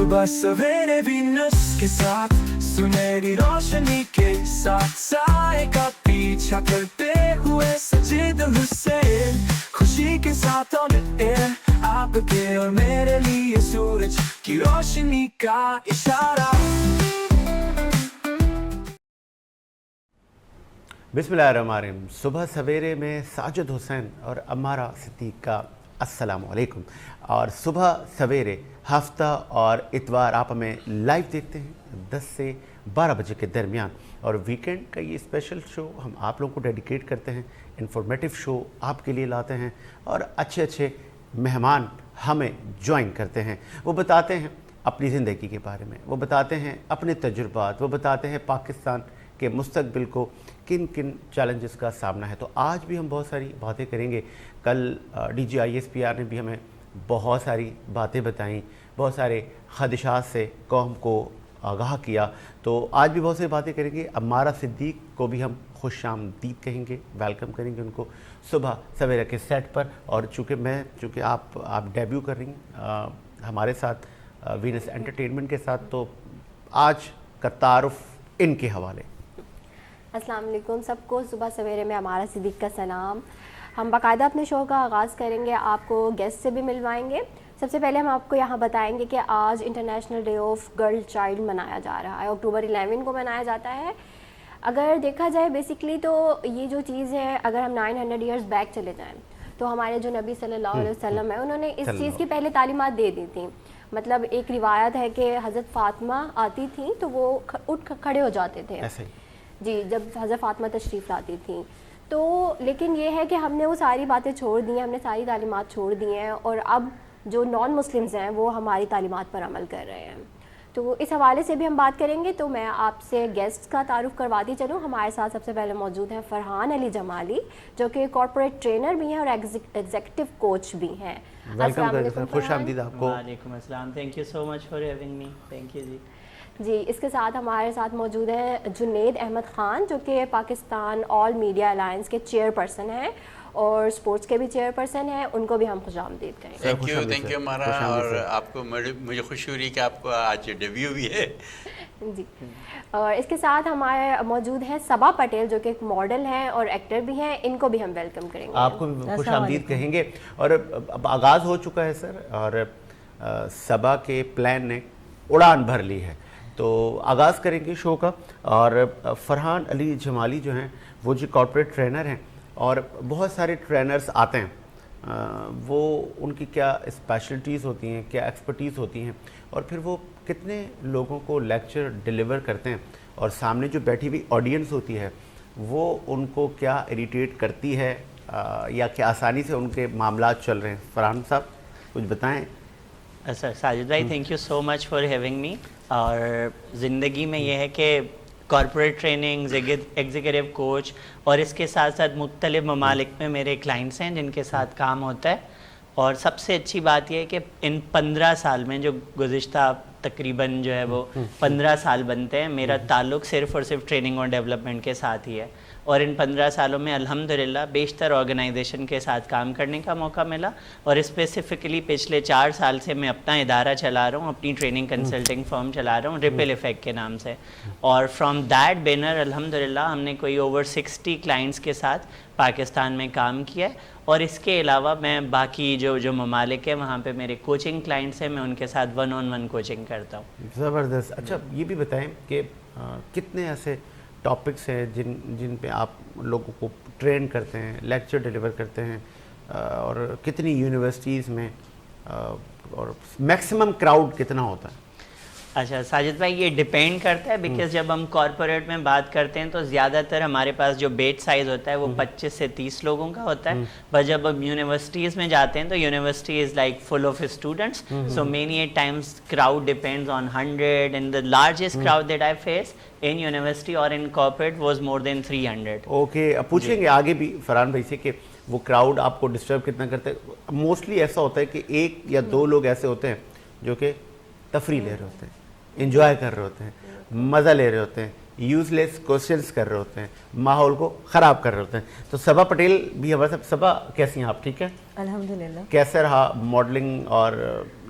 صبح سویرے وینس کے ساتھ سنہری روشنی کے ساتھ سائے کا پیچھا کرتے ہوئے سجید حسین خوشی کے ساتھ آن ایئر آپ کے اور میرے لیے سورج کی روشنی کا اشارہ. بسم اللہ الرحمن الرحیم. صبح سویرے میں ساجد حسین اور عمارہ صدیق کا السلام علیکم. اور صبح سویرے ہفتہ اور اتوار آپ ہمیں لائیو دیکھتے ہیں 10 سے 12 بجے کے درمیان, اور ویکنڈ کا یہ اسپیشل شو ہم آپ لوگوں کو ڈیڈیکیٹ کرتے ہیں. انفارمیٹیو شو آپ کے لیے لاتے ہیں اور اچھے اچھے مہمان ہمیں جوائن کرتے ہیں. وہ بتاتے ہیں اپنی زندگی کے بارے میں, وہ بتاتے ہیں اپنے تجربات, وہ بتاتے ہیں پاکستان کے مستقبل کو کن کن چیلنجز کا سامنا ہے. تو آج بھی ہم بہت ساری باتیں کریں گے. کل D G I S P R نے بھی ہمیں بہت ساری باتیں بتائیں, بہت سارے خدشات سے قوم کو آگاہ کیا. تو آج بھی بہت ساری باتیں کریں گے. عمارہ صدیق کو بھی ہم خوش آمدید کہیں گے, ویلکم کریں گے ان کو صبح سویرے کے سیٹ پر. اور چونکہ آپ ڈیبیو کر رہی ہیں ہمارے ساتھ وینس انٹرٹینمنٹ کے ساتھ, تو آج کا تعارف ان کے حوالے. السلام علیکم سب کو. صبح سویرے میں عمارہ صدیق کا سلام. ہم باقاعدہ اپنے شو کا آغاز کریں گے, آپ کو گیسٹ سے بھی ملوائیں گے. سب سے پہلے ہم آپ کو یہاں بتائیں گے کہ آج international day of girl child منایا جا رہا ہے. اکتوبر 11 کو منایا جاتا ہے. اگر دیکھا جائے بیسکلی تو یہ جو چیز ہے, اگر ہم 900 ایئرز بیک چلے جائیں تو ہمارے جو نبی صلی اللہ علیہ وسلم ہے انہوں نے اس چیز کی پہلے تعلیمات دے دی تھیں. مطلب ایک روایت ہے کہ حضرت فاطمہ آتی تھیں تو وہ اٹھ کھڑے ہو جاتے تھے جی, جب حضرت فاطمہ تشریف لاتی تھیں. تو لیکن یہ ہے کہ ہم نے وہ ساری باتیں چھوڑ دی ہیں, ہم نے ساری تعلیمات چھوڑ دی ہیں, اور اب جو نان مسلمز ہیں وہ ہماری تعلیمات پر عمل کر رہے ہیں. تو اس حوالے سے بھی ہم بات کریں گے. تو میں آپ سے گیسٹ کا تعارف کرواتی چلوں. ہمارے ساتھ سب سے پہلے موجود ہیں فرحان علی جمالی, جو کہ کارپوریٹ ٹرینر بھی ہیں اور ایگزیکٹو کوچ بھی ہیں. السلام علیکم, خوش آمدید آپ کو. وعلیکم السلام, thank you so much for having me. Thank you جی. اس کے ساتھ ہمارے ساتھ موجود ہیں جنید احمد خان, جو کہ پاکستان آل میڈیا الائنس کے چیئر پرسن ہیں اور سپورٹس کے بھی چیئر پرسن ہیں. ان کو بھی ہم خوش آمدید کہیں گے. تھینک یو ہمارا, اور آپ کو مجھے خوشی ہو رہی ہے کہ آپ کو آج ڈیبیو بھی ہے. جی. اور اس کے ساتھ ہمارے موجود ہیں صبا پٹیل, جو کہ ایک ماڈل ہیں اور ایکٹر بھی ہیں. ان کو بھی ہم ویلکم کریں گے, آپ کو بھی خوش آمدید کہیں گے. اور اب آغاز ہو چکا ہے سر, اور صبا کے پلان نے اڑان بھر لی ہے. تو آغاز کریں گے شو کا. اور فرحان علی جمالی جو ہیں وہ جو کارپوریٹ ٹرینر ہیں, اور بہت سارے ٹرینرز آتے ہیں, وہ ان کی کیا اسپیشلٹیز ہوتی ہیں, کیا ایکسپرٹیز ہوتی ہیں, اور پھر وہ کتنے لوگوں کو لیکچر ڈیلیور کرتے ہیں, اور سامنے جو بیٹھی ہوئی آڈینس ہوتی ہے وہ ان کو کیا اریٹیٹ کرتی ہے, یا کیا آسانی سے ان کے معاملات چل رہے ہیں. فرحان صاحب کچھ بتائیں. سر ساجد بھائی, thank you so much for having می. اور زندگی میں یہ ہے کہ کارپوریٹ ٹریننگ, ایگزیکٹو کوچ, اور اس کے ساتھ ساتھ مختلف ممالک میں میرے کلائنٹس ہیں جن کے ساتھ کام ہوتا ہے. اور سب سے اچھی بات یہ ہے کہ ان 15 سال میں, جو گزشتہ تقریباً جو ہے وہ 15 سال بنتے ہیں, میرا تعلق صرف اور صرف ٹریننگ اور ڈیولپمنٹ کے ساتھ ہی ہے. اور ان 15 سالوں میں الحمدللہ بیشتر آرگنائزیشن کے ساتھ کام کرنے کا موقع ملا. اور اسپیسیفکلی پچھلے 4 سال سے میں اپنا ادارہ چلا رہا ہوں, اپنی ٹریننگ کنسلٹنگ فرم چلا رہا ہوں ریپل ایفیکٹ کے نام سے. اور فرام دیٹ بینر الحمدللہ ہم نے کوئی اوور 60 کلائنٹس کے ساتھ پاکستان میں کام کیا ہے. اور اس کے علاوہ میں باقی جو ممالک ہیں وہاں پہ میرے کوچنگ کلائنٹس ہیں, میں ان کے ساتھ 1-on-1 کوچنگ کرتا ہوں. زبردست. اچھا یہ بھی بتائیں کہ کتنے ایسے ٹاپکس ہیں جن پہ آپ لوگوں کو ٹرین کرتے ہیں, لیکچر ڈیلیور کرتے ہیں, اور کتنی یونیورسٹیز میں, اور میکسیمم کراؤڈ کتنا ہوتا ہے؟ اچھا ساجد بھائی, یہ ڈیپینڈ کرتا ہے بیکاز جب ہم کارپوریٹ میں بات کرتے ہیں تو زیادہ تر ہمارے پاس جو بیچ سائز ہوتا ہے وہ 25 سے 30 لوگوں کا ہوتا ہے. پر جب ہم یونیورسٹیز میں جاتے ہیں تو university is like full of students, so many times crowd depends on 100 and the largest crowd that I face in university or in corporate was more than 300. Okay, اب پوچھیں گے آگے بھی فرحان بھائی سے کہ وہ کراؤڈ آپ کو ڈسٹرب کتنا کرتا ہے. موسٹلی ایسا ہوتا ہے کہ 1 یا 2 لوگ ایسے ہوتے ہیں جو کہ تفریح لے رہے ہوتے ہیں, انجوائے کر رہے ہوتے ہیں, مزہ لے رہے ہوتے ہیں, یوز لیس کوشچنس کر رہے ہوتے ہیں, ماحول کو خراب کر رہے ہوتے ہیں. تو صبا پٹیل بھی ہمارے ساتھ. صبا کیسی ہیں آپ؟ ٹھیک ہے الحمدللہ. کیسے رہا ماڈلنگ اور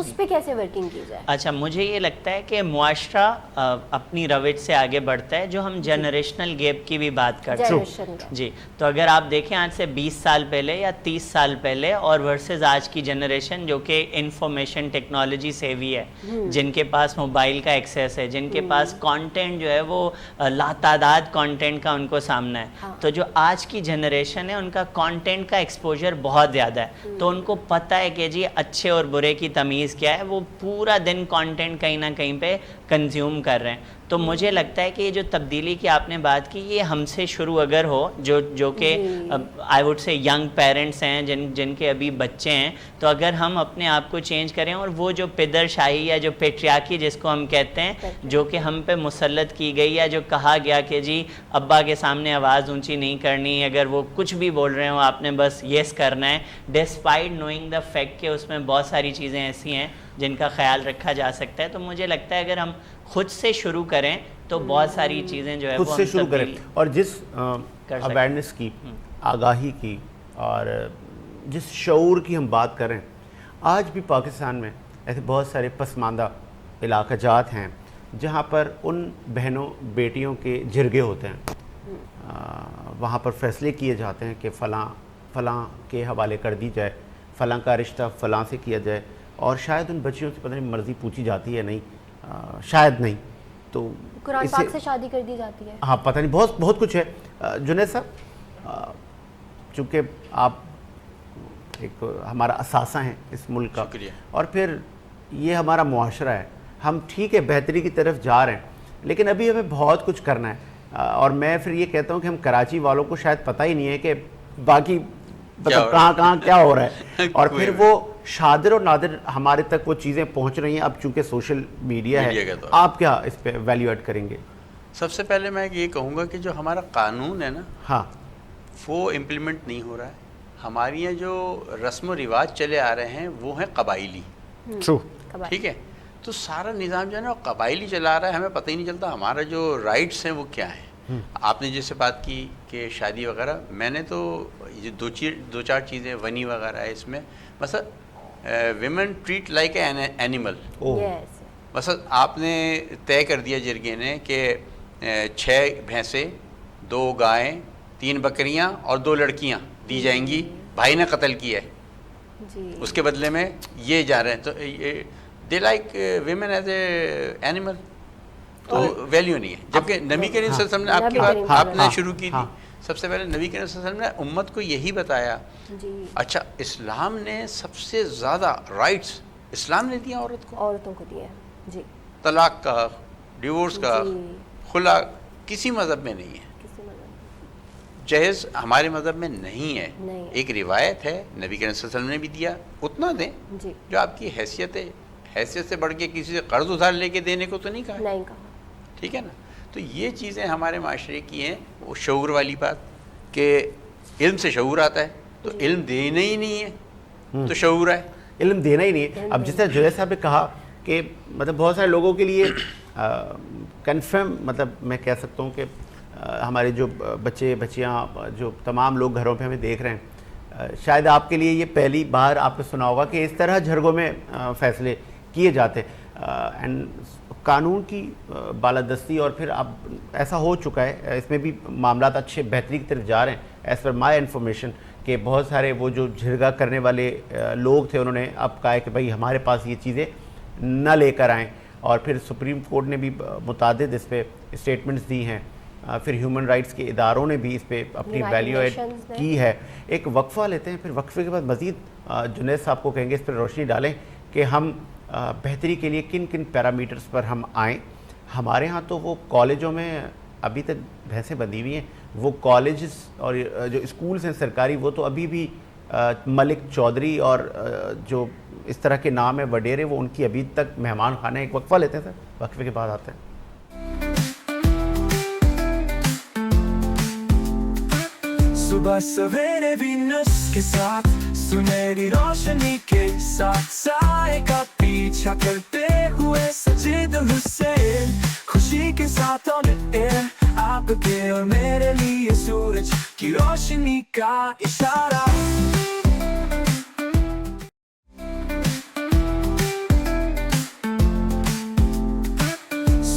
اس پہ کیسے ورکنگ کی جائے؟ اچھا، مجھے یہ لگتا ہے کہ معاشرہ اپنی روش سے آگے بڑھتا ہے، جو ہم جنریشنل گیپ کی بھی بات کرتے ہیں جی، تو اگر آپ دیکھیں آج سے 20 سال پہلے یا 30 سال پہلے اور ورسز آج کی جنریشن جو کہ انفارمیشن ٹیکنالوجی سیوی ہے، جن کے پاس موبائل کا ایکسیس ہے، جن کے پاس کانٹینٹ جو ہے وہ لاتعداد کانٹینٹ کا ان کو سامنا ہے، تو جو آج کی جنریشن ہے ان کا کانٹینٹ کا ایکسپوجر بہت زیادہ ہے، تو ان کو پتہ ہے کہ جی اچھے اور برے کی تمیز کیا ہے، وہ پورا دن کانٹینٹ کہیں نہ کہیں پہ کنزیوم کر رہے ہیں. تو مجھے لگتا ہے کہ یہ جو تبدیلی کی آپ نے بات کی یہ ہم سے شروع اگر ہو جو کہ I would say young parents ہیں جن کے ابھی بچے ہیں, تو اگر ہم اپنے آپ کو چینج کریں اور وہ جو پدر شاہی یا جو پیٹریاکی جس کو ہم کہتے ہیں جو کہ ہم پہ مسلط کی گئی یا جو کہا گیا کہ جی ابا کے سامنے آواز اونچی نہیں کرنی, اگر وہ کچھ بھی بول رہے ہوں آپ نے بس یس کرنا ہے ڈسپائٹ نوئنگ دا فیکٹ کہ اس میں بہت ساری چیزیں ایسی ہیں جن کا خیال رکھا جا سکتا ہے. تو مجھے لگتا ہے اگر ہم خود سے شروع کریں تو بہت ساری چیزیں جو ہے خود سے شروع کریں, اور جس اویئرنیس کی, آگاہی کی اور جس شعور کی ہم بات کریں, آج بھی پاکستان میں ایسے بہت سارے پسماندہ علاقہ جات ہیں جہاں پر ان بہنوں بیٹیوں کے جرگے ہوتے ہیں, وہاں پر فیصلے کیے جاتے ہیں کہ فلاں کے حوالے کر دی جائے, فلاں کا رشتہ فلاں سے کیا جائے, اور شاید ان بچیوں سے پتہ نہیں مرضی پوچھی جاتی ہے نہیں, شاید نہیں, تو قرآن پاک سے شادی کر دی جاتی ہے, ہاں پتہ نہیں بہت کچھ ہے. جنید صاحب, چونکہ آپ ایک ہمارا اثاثہ ہیں اس ملک کا, اور پھر یہ ہمارا معاشرہ ہے, ہم ٹھیک ہے بہتری کی طرف جا رہے ہیں لیکن ابھی ہمیں بہت کچھ کرنا ہے, اور میں پھر یہ کہتا ہوں کہ ہم کراچی والوں کو شاید پتہ ہی نہیں ہے کہ باقی مطلب کہاں کیا ہو رہا ہے, اور پھر وہ شادر اور نادر ہمارے تک وہ چیزیں پہنچ رہی ہیں اب چونکہ سوشل میڈیا ہے. آپ کیا اس پہ ویلیو ایڈ کریں گے؟ سب سے پہلے میں یہ کہوں گا کہ جو ہمارا قانون ہے نا, ہاں, وہ امپلیمنٹ نہیں ہو رہا ہے. ہماری یہاں جو رسم و رواج چلے آ رہے ہیں وہ ہیں قبائلی, ٹھیک ہے, تو سارا نظام جو ہے نا وہ قبائلی چلا رہا ہے, ہمیں پتہ ہی نہیں چلتا ہمارا جو رائٹس ہیں وہ کیا ہیں. آپ نے جیسے بات کی کہ شادی وغیرہ, میں نے تو یہ دو چار چیزیں ونی وغیرہ ہے اس میں, مثلا women treat like a animal. مثلا آپ نے طے کر دیا جرگے نے کہ 6 بھینسیں 2 گائیں 3 بکریاں اور 2 لڑکیاں دی جائیں گی, بھائی نے قتل کیا ہے, اس کے بدلے میں یہ جا رہے ہیں, تو they like women as a animal, تو ویلیو نہیں ہے. جبکہ نبی کریم صلی اللہ علیہ وسلم نے آپ کی بات آپ نے شروع کی تھی, سب سے پہلے نبی کریم صلی اللہ علیہ وسلم نے امت کو یہی بتایا. اچھا, اسلام نے سب سے زیادہ رائٹس اسلام نے دیا عورتوں کو دیا جی, طلاق کا, ڈیورس کا, خلا کسی مذہب میں نہیں ہے, جہیز ہمارے مذہب میں نہیں ہے. ایک روایت ہے نبی کریم صلی اللہ علیہ وسلم نے بھی دیا, اتنا دیں جو آپ کی حیثیت ہے, حیثیت سے بڑھ کے کسی سے قرض ادھار لے کے دینے کو تو نہیں کہا, ٹھیک ہے نا. تو یہ چیزیں ہمارے معاشرے کی ہیں. وہ شعور والی بات کہ علم سے شعور آتا ہے, تو علم دینا ہی نہیں ہے تو شعور ہے, علم دینا ہی نہیں ہے. اب جس طرح جوید صاحب نے کہا کہ مطلب بہت سارے لوگوں کے لیے کنفرم, مطلب میں کہہ سکتا ہوں کہ ہمارے جو بچے بچیاں جو تمام لوگ گھروں پہ ہمیں دیکھ رہے ہیں, شاید آپ کے لیے یہ پہلی بار آپ نے سنا ہوگا کہ اس طرح جھرگوں میں فیصلے کیے جاتے. اینڈ قانون کی بالادستی, اور پھر اب ایسا ہو چکا ہے, اس میں بھی معاملات اچھے بہتری کی طرف جا رہے ہیں. ایز پر مائی انفارمیشن کہ بہت سارے وہ جو جھرگا کرنے والے لوگ تھے انہوں نے اب کہا ہے کہ بھائی ہمارے پاس یہ چیزیں نہ لے کر آئیں, اور پھر سپریم کورٹ نے بھی متعدد اس پہ اسٹیٹمنٹس دی ہیں, پھر ہیومن رائٹس کے اداروں نے بھی اس پہ اپنی ویلیو ایڈ کی ہے. ایک وقفہ لیتے ہیں, پھر وقفے کے بعد مزید جنید صاحب کو کہیں گے اس پر روشنی ڈالیں کہ ہم بہتری کے لیے کن کن پیرامیٹرز پر ہم آئیں. ہمارے ہاں تو وہ کالجوں میں ابھی تک بھینسیں بندھی ہوئی ہیں, وہ کالجز اور جو اسکولز ہیں سرکاری وہ تو ابھی بھی ملک چودھری اور جو اس طرح کے نام ہیں وڈیرے, وہ ان کی ابھی تک مہمان خانہ. ایک وقفہ لیتے ہیں سر, وقفے کے بعد آتے ہیں. صبح سویرے وینس کے ساتھ سنہری روشنی کے ساتھ سائے کا پیچھا کرتے ہوئے سجید حسین, خوشی کے ساتھ آن ایئر آپ کے اور میرے لیے سورج کی روشنی کا اشارہ.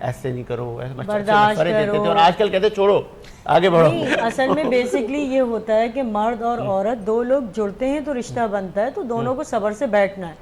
ایسے نہیں کرو، برداشت مشورے دیتے کرو. تھے، اور آج کل کہتے چھوڑو آگے بڑھو. نہیں، اصل میں بیسکلی یہ ہوتا ہے کہ مرد اور عورت دو لوگ جڑتے ہیں تو رشتہ بنتا ہے، تو دونوں کو صبر سے بیٹھنا ہے.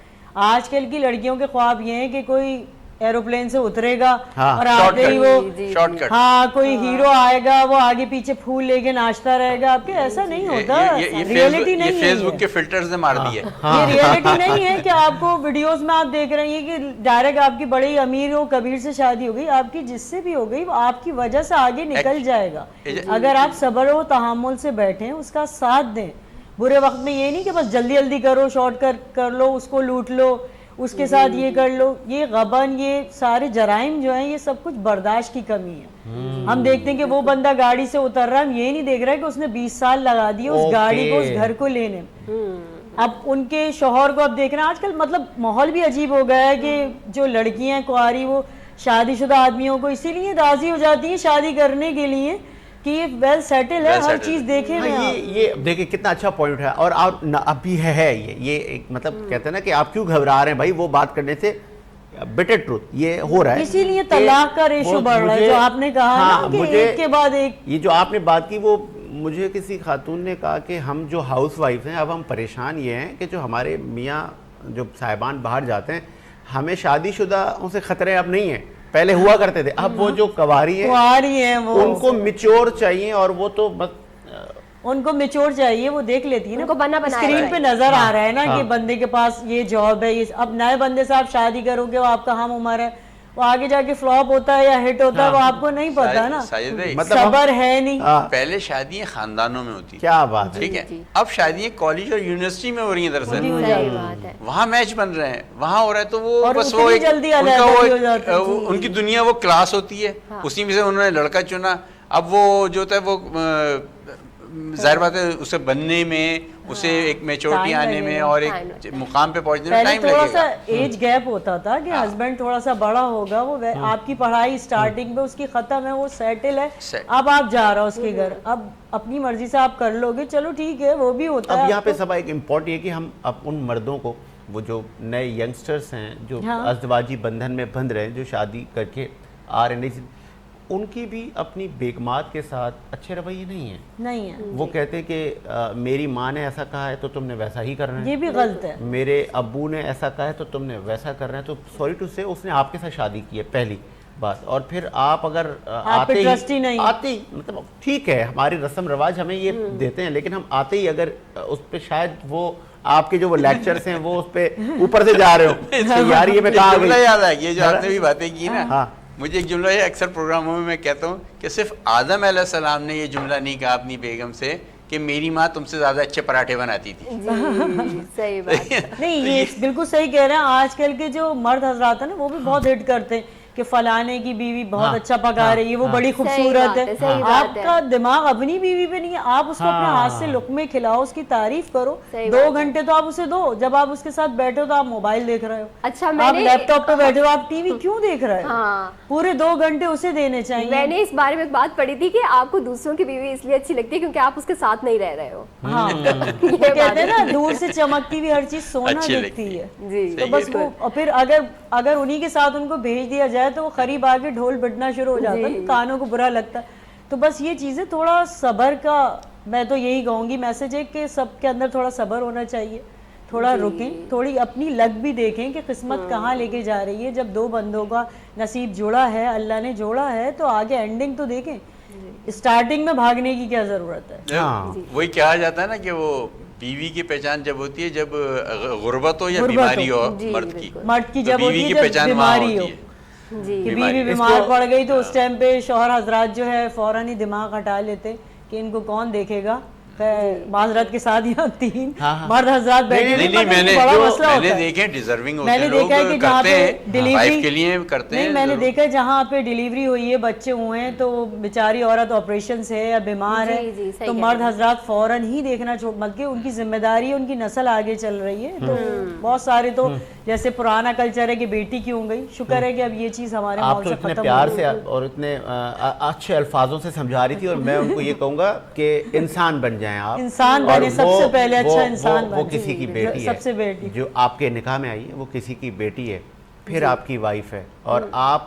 آج کل کی لڑکیوں کے خواب یہ ہیں کہ کوئی ایروپلین سے اترے گا اور آتے ہی وہ شارٹ کٹ. ہاں کوئی ہیرو آئے گا، وہ آگے پیچھے پھول لے کے ناچتا رہے گا. آپ کے ایسا نہیں ہوتا، ریئلٹی نہیں ہے. فیس بک کے فلٹرز نے مار دیے. یہ ریئلٹی نہیں ہے کہ آپ کو ویڈیوز میں آپ دیکھ رہے ہیں کہ ڈائریکٹ آپ کی بڑی امیر ہو، کبیر سے شادی ہو گئی، آپ کی جس سے بھی ہو گئی وہ آپ کی وجہ سے آگے نکل جائے گا اگر آپ صبر و تحمل سے بیٹھیں، اس کا ساتھ دیں. برے وقت میں یہ نہیں کہ بس جلدی جلدی کرو، شارٹ کر لو، اس کو لوٹ لو، اس کے ساتھ یہ کر لو. یہ غبن، یہ سارے جرائم جو ہیں، یہ سب کچھ برداشت کی کمی ہے. ہم دیکھتے ہیں کہ وہ بندہ گاڑی سے اتر رہا ہے، ہم یہ نہیں دیکھ رہا کہ اس نے 20 سال لگا دیے اس گاڑی کو، اس گھر کو لینے. اب ان کے شوہر کو اب دیکھ رہے ہیں آج کل، مطلب ماحول بھی عجیب ہو گیا ہے کہ جو لڑکیاں ہیں کنواری، وہ شادی شدہ آدمیوں کو اسی لیے راضی ہو جاتی ہیں شادی کرنے کے لیے کہ یہ ویل سیٹل ہے، ہر چیز دیکھیں. یہ دیکھیں کتنا اچھا پوائنٹ ہے. اور اب بھی ہے یہ ایک مطلب کہتے ہیں نا کہ آپ کیوں گھبرا رہے ہیں بھائی، وہ بات کرنے سے بیٹر ٹروتھ یہ ہو رہا ہے. اسی لیے طلاق کا ریشو بڑھ رہا ہے، جو آپ نے کہا نا کہ ایک کے بعد ایک. یہ جو آپ نے بات کی، وہ مجھے کسی خاتون نے کہا کہ ہم جو ہاؤس وائف ہیں، اب ہم پریشان یہ ہیں کہ جو ہمارے میاں جو صاحبان باہر جاتے ہیں، ہمیں شادی شدہ ان سے خطرے اب نہیں ہیں، پہلے ہوا کرتے تھے. اب وہ جو کواری ہیں ان کو میچور چاہیے، اور وہ تو ان کو میچور چاہیے، وہ دیکھ لیتی ہے نا، اسکرین پہ نظر آ رہا ہے نا کہ بندے کے پاس یہ جاب ہے. اب نئے بندے سے آپ شادی کرو گے، وہ آپ کا ہم عمر ہے، وہ آگے جا کے فلاپ ہوتا ہے یا ہٹ ہوتا ہے، وہ آپ کو نہیں پتا نا. صبر ہے نہیں. پہلے شادیاں خاندانوں میں ہوتی، کیا بات ہے. ٹھیک ہے. اب شادیاں کالج اور یونیورسٹی میں ہو رہی ہیں، دراصل وہاں میچ بن رہے ہیں، وہاں ہو رہا ہے، تو وہ بس وہ ان کی دنیا وہ کلاس ہوتی ہے، اسی میں سے انہوں نے لڑکا چنا. اب وہ جو ہوتا ہے وہ ظاہر بات ہے اسے بننے میں، اسے ایک میچورٹی آنے میں اور ایک مقام پہ پہنچنے میں ٹائم لگے گا. تھوڑا سا ایج گیپ ہوتا تھا کہ ہسبینڈ تھوڑا سا بڑا ہوگا، وہ آپ کی پڑھائی سٹارٹنگ میں اس کی ختم ہے، وہ سیٹل ہے، اب آپ جا رہا ہو اس کے گھر، اب اپنی مرضی سے آپ کر لو گے، چلو ٹھیک ہے، وہ بھی ہوتا ہے. اب یہاں پہ سب ایک امپورٹنٹ ہے کہ ہم اب ان مردوں کو، وہ جو نئے ینگسٹرز ہیں جو ازدواجی بندھن میں بندھ رہے ہیں، جو شادی کر کے آ رہے ہیں، ان کی بھی اپنی بیگمات کے ساتھ اچھے رویے نہیں ہیں. وہ کہتے ہیں کہ میری ماں نے ایسا کہا ہے تو تم نے ویسا ہی کرنا ہے، یہ بھی غلط ہے. میرے ابو نے ایسا کہا ہے تو تم نے ویسا کرنا ہے. تو سوری ٹو سے اس نے آپ کے ساتھ شادی کی ہے، پہلی بات. اور پھر آپ اگر آتے ہی مطلب ٹھیک ہے، ہماری رسم رواج ہمیں یہ دیتے ہیں، لیکن ہم آتے ہی اگر اس پہ شاید وہ آپ کے جو وہ لیکچرز ہیں وہ اس پہ اوپر سے جا رہے ہو یار، یہ جملہ یاد ہے، یہ جو آپ نے بھی باتیں کی نا، مجھے ایک جملہ ہے اکثر پروگراموں میں کہتا ہوں کہ صرف آدم علیہ السلام نے یہ جملہ نہیں کہا اپنی بیگم سے کہ میری ماں تم سے زیادہ اچھے پراٹھے بناتی تھی. صحیح بات نہیں، یہ بالکل صحیح کہہ رہے ہیں. آج کل کے جو مرد حضرات ہیں نا، وہ بھی بہت ہٹ کرتے ہیں کہ فلانے کی بیوی بہت اچھا پکا رہی ہے، وہ بڑی خوبصورت ہے. آپ کا دماغ اپنی بیوی پہ نہیں ہے، آپ اس کو اپنے ہاتھ سے لقمے کھلاؤ، اس کی تعریف کرو. 2 گھنٹے تو آپ اسے دو. جب آپ اس کے ساتھ بیٹھے ہو تو آپ موبائل دیکھ رہے ہو، اچھا آپ لیپ ٹاپ پہ بیٹھے ہو، آپ ٹی وی کیوں دیکھ رہے ہو؟ پورے 2 گھنٹے اسے دینے چاہیے. میں نے اس بارے میں بات پڑھی تھی کہ آپ کو دوسروں کی بیوی اس لیے اچھی لگتی ہے کیونکہ آپ اس کے ساتھ نہیں رہ رہے ہو. ہاں کہتے ہیں نا، دور سے چمکتی ہوئی ہر چیز سونا دکھتی ہے. تو بس وہ، اور پھر اگر انہی کے ساتھ ان کو بھیج دیا جائے تو وہ قریب آ کے ڈھول بٹنا شروع ہو جاتا ہے، کانوں کو برا لگتا ہے. تو بس یہ چیزیں تھوڑا صبر کا، میں تو یہی کہوں گی میسج ہے کہ سب کے اندر تھوڑا صبر ہونا چاہیے، تھوڑا رکیں، تھوڑی اپنی لک بھی دیکھیں کہ قسمت کہاں لے کے جا رہی ہے. جب 2 بندوں کا نصیب جڑا ہے، اللہ نے جوڑا ہے، تو آگے اینڈنگ تو دیکھیں. اسٹارٹنگ میں بھاگنے کی کیا ضرورت ہے؟ وہی کہا جاتا ہے نا کہ وہ بیوی کی پہچان جب ہوتی ہے جب غربت ہو یا بیماری ہو مرد کی جب بیوی کی پہچان بیماری ہو کہ بیوی بیمار پڑ گئی تو اس ٹائم پہ شوہر حضرات جو ہے فوراً ہی دماغ ہٹا لیتے کہ ان کو کون دیکھے گا. معذرت کے ساتھ یہاں 3 مرد حضرات بیٹھے ہیں. میں نے دیکھے ڈیزرونگ ہوتے ہیں لوگ، کرتے ہیں وائف کے لیے کرتے ہیں. میں نے دیکھا جہاں پہ ڈیلیوری ہوئی ہے، بچے ہوئے ہیں، تو بیچاری عورت آپریشن سے ہے یا بیمار ہے، تو مرد حضرات فوراً ہی دیکھنا چھوڑ، بلکہ ان کی ذمہ داری ہے، ان کی نسل آگے چل رہی ہے. تو بہت سارے تو جیسے پرانا کلچر ہے کہ بیٹی کیوں گئی، شکر ہے کہ اب یہ چیز ہمارے ماحول سے ختم ہو گئی. آپ تو اتنے پیار سے اور اتنے اچھے الفاظوں سے سمجھا رہی تھی، اور میں ان کو یہ کہوں گا کہ انسان بن جائیں آپ، انسان بنے، سب سے پہلے اچھا انسان بنے. وہ کسی کی بیٹی ہے، سب سے بیٹی جو آپ کے نکاح میں آئی ہے، وہ کسی کی بیٹی ہے، پھر آپ کی وائف ہے، اور آپ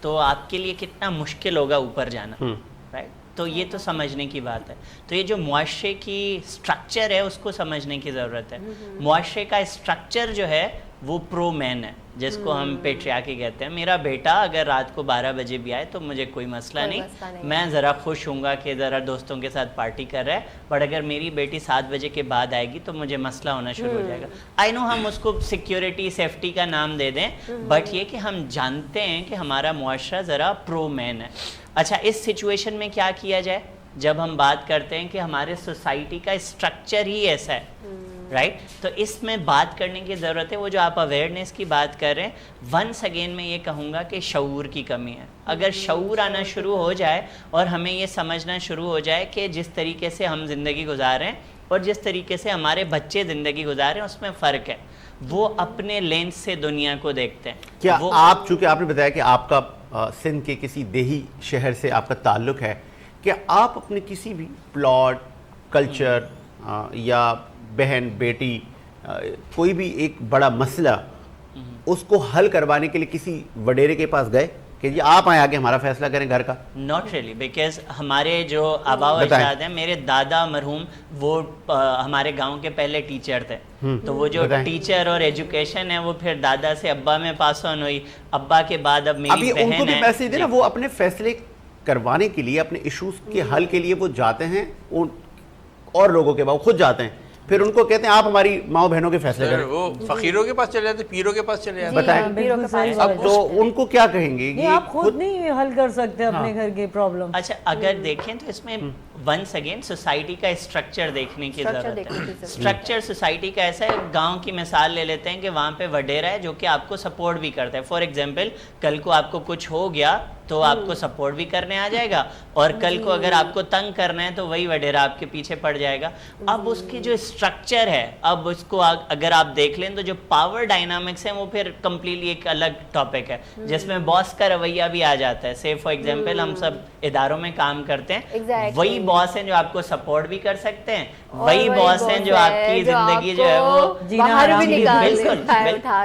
تو آپ کے لیے کتنا مشکل ہوگا اوپر جانا, رائٹ. تو یہ تو سمجھنے کی بات ہے. تو یہ جو معاشرے کی اسٹرکچر ہے اس کو سمجھنے کی ضرورت ہے. معاشرے کا اسٹرکچر جو ہے وہ پرو مین ہے, جس کو ہم پیٹریارکی کہتے ہیں. میرا بیٹا اگر رات کو 12 بجے بھی آئے تو مجھے کوئی مسئلہ نہیں, میں ذرا خوش ہوں گا کہ ذرا دوستوں کے ساتھ پارٹی کر رہا ہے. بٹ اگر میری بیٹی 7 بجے کے بعد آئے گی تو مجھے مسئلہ ہونا شروع ہو جائے گا. آئی نو ہم اس کو سیکیورٹی سیفٹی کا نام دے دیں, بٹ یہ کہ ہم جانتے ہیں کہ ہمارا معاشرہ ذرا پرو مین ہے. اچھا, اس سچویشن میں کیا کیا جائے جب ہم بات کرتے ہیں کہ ہمارے سوسائٹی کا اسٹرکچر ہی ایسا ہے, رائٹ. تو اس میں بات کرنے کی ضرورت ہے. وہ جو آپ اویئرنیس کی بات کر رہے ہیں, ونس اگین میں یہ کہوں گا کہ شعور کی کمی ہے. اگر شعور آنا شروع ہو جائے اور ہمیں یہ سمجھنا شروع ہو جائے کہ جس طریقے سے ہم زندگی گزار رہے ہیں اور جس طریقے سے ہمارے بچے زندگی گزار رہے ہیں اس میں فرق ہے, وہ اپنے لینس سے دنیا کو دیکھتے ہیں. کیا آپ, چونکہ آپ نے بتایا کہ آپ کا سندھ کے کسی دیہی شہر سے آپ کا تعلق ہے, کہ آپ اپنے کسی بھی پلاٹ, کلچر یا بہن بیٹی کوئی بھی ایک بڑا مسئلہ اس کو حل کروانے کے لیے کسی وڈیرے کے پاس گئے کہ جی آپ آئیں آگے ہمارا فیصلہ کریں گھر کا؟ ناٹ ریئلی, بیکاز ہمارے جو آبا و اجداد ہیں, میرے دادا مرحوم وہ ہمارے گاؤں کے پہلے ٹیچر تھے. تو وہ جو ٹیچر اور ایجوکیشن ہے وہ پھر دادا سے ابا میں پاس آن ہوئی, ابا کے بعد اب میری بہن ہے. ان کو بھی میسج دینا, وہ اپنے فیصلے کروانے کے لیے, اپنے ایشوز کے حل کے لیے وہ جاتے ہیں اور لوگوں کے بعد خود جاتے ہیں, پھر ان کو کہتے ہیں آپ ہماری ماں بہنوں کے فیصلے کریں. وہ فقیروں کے پاس چلے جاتے, پیروں کے پاس چلے جاتے. بتائیں اب تو ان کو کیا کہیں گے؟ یہ آپ خود نہیں حل کر سکتے اپنے گھر کے پرابلم. اچھا, اگر دیکھیں تو اس میں ونس اگین سوسائٹی کا اسٹرکچر دیکھنے کی ضرورت ہے. اسٹرکچر سوسائٹی کا ایسا ہے, گاؤں کی مثال لے لیتے ہیں کہ وہاں پہ وڈیرا ہے جو کہ آپ کو سپورٹ بھی کرتا ہے. فار ایگزامپل, کل کو آپ کو کچھ ہو گیا تو آپ کو سپورٹ بھی کرنے آ جائے گا, اور کل کو اگر آپ کو تنگ کرنا ہے تو وہی وڈیرا آپ کے پیچھے پڑ جائے گا. اب اس کی جو اسٹرکچر ہے, اب اس کو اگر آپ دیکھ لیں تو جو پاور ڈائنامکس ہیں وہ پھر کمپلیٹلی ایک الگ ٹاپک ہے, جس میں باس کا رویہ بھی آ جاتا ہے. سے فار ایگزامپل ہم سب اداروں میں کام کرتے ہیں, وہی باس ہیں جو آپ کو سپورٹ بھی کر سکتے ہیں, وہی باس ہیں جو آپ کی زندگی جو ہے وہ بالکل.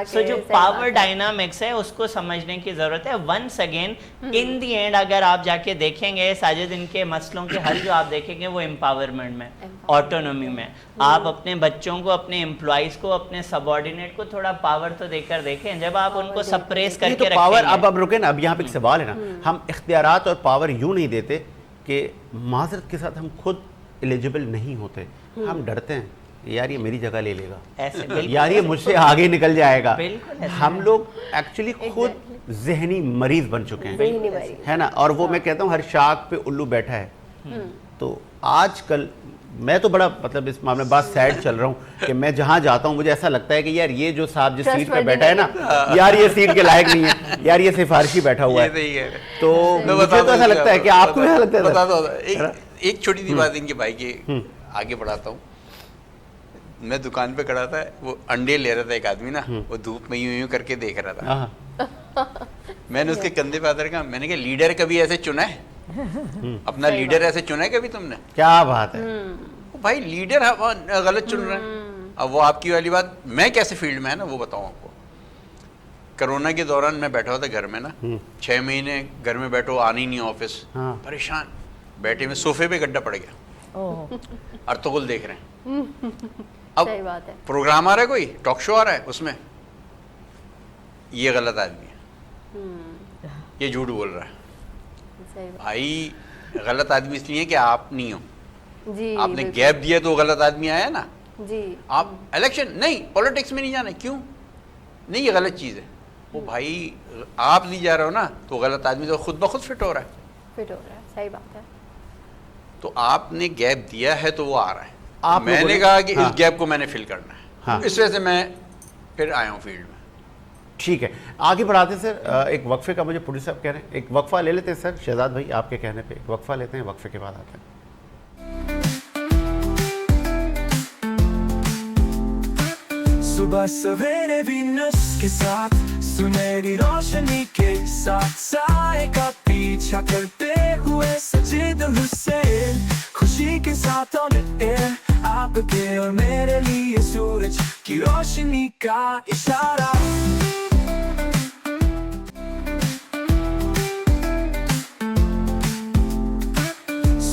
سو جو پاور ڈائنامکس ہے اس کو سمجھنے کی ضرورت ہے. Once again in the end اگر آپ جا کے دیکھیں گے ساجد, ان کے مسئلوں کے حل جو آپ دیکھیں گے وہ امپاورمنٹ میں, آٹونومی میں. آپ اپنے بچوں کو, اپنے امپلائیز کو, اپنے سب آرڈینیٹ کو تھوڑا پاور تو دے کر دیکھیں. جب آپ ان کو سپریس کر کے پاور, اب رکیں نا, اب یہاں پہ ایک سوال ہے نا, ہم اختیارات اور پاور یوں نہیں دیتے کہ معذرت کے ساتھ ہم خود ایلیجبل نہیں ہوتے, ہم ڈرتے ہیں یار یہ میری جگہ لے لے گا, یار یہ مجھ سے آگے نکل جائے گا. ہم لوگ ایکچولی خود ذہنی مریض بن چکے ہیں, ہے نا. اور وہ میں کہتا ہوں ہر شاخ پہ الو بیٹھا ہے. تو آج کل میں تو بڑا مطلب اس معاملے میں بات سیڈ چل رہا ہوں کہ میں جہاں جاتا ہوں مجھے ایسا لگتا ہے کہ یار یہ جو صاحب جس سیٹ پہ بیٹھا ہے نا, یار یہ سیٹ کے لائق نہیں ہے, یار یہ سفارشی بیٹھا ہوا ہے. تو مجھے تو ایسا لگتا ہے کہ آپ کو ایسا لگتا ہے. ایک چھوٹی سی بات ان کے بھائی کی آگے بڑھاتا ہوں. میں دکان پہ کھڑا تھا, وہ انڈے لے رہا تھا ایک آدمی نا, وہ دھوپ میں یوں کر کے دیکھ رہا تھا. میں نے اس کے کندھے پہ آدر کہا, میں نے کہا لیڈر کبھی ایسے چنا ہے, اپنا لیڈر ایسے چنا ہے کبھی تم نے؟ کیا بات ہے بھائی, لیڈر غلط چن رہے ہیں. اب وہ آپ کی والی بات, میں کیسے فیلڈ میں ہے نا وہ بتاؤں آپ کو. کرونا کے دوران میں بیٹھا ہوا تھا گھر میں نا, 6 مہینے گھر میں بیٹھو, آنی نہیں آفس, پریشان بیٹھے میں صوفے پہ گڈھا پڑ گیا, ارطغرل دیکھ رہے ہیں. اب پروگرام آ رہا ہے, کوئی ٹاک شو آ رہا ہے, اس میں یہ غلط آدمی ہے, یہ جھوٹ بول رہا ہے. بھائی غلط آدمی اس لیے کہ آپ نہیں ہو, آپ نے گیپ دیا تو غلط آدمی آیا نا. آپ الیکشن نہیں, پولیٹکس میں نہیں جانا, کیوں نہیں, یہ غلط چیز ہے. وہ بھائی آپ نہیں جا رہے ہو نا تو غلط آدمی تو خود بخود فٹ ہو رہا ہے. صحیح بات ہے. تو آپ نے گیپ دیا ہے تو وہ آ رہا ہے. میں نے کہا کہ اس گیپ کو میں نے فل کرنا ہے, اس وجہ سے میں پھر آیا ہوں فیلڈ میں. ٹھیک ہے, آگے بڑھاتے ہیں سر. ایک وقفے کا مجھے پولیس صاحب کہہ رہے ہیں, ایک وقفہ لے لیتے ہیں سر. شہزاد بھائی آپ کے کہنے پہ ایک وقفہ لیتے ہیں, وقفے کے بعد آتے ہیں. صبح سویرے وینس کے ساتھ, سنہری روشنی کے ساتھ, سائے کا پیچھا کرتے ہوئے سجید حسین, خوشی کے ساتھ آن ایئر, آپ کے اور میرے لیے سورج کی روشنی کا اشارہ.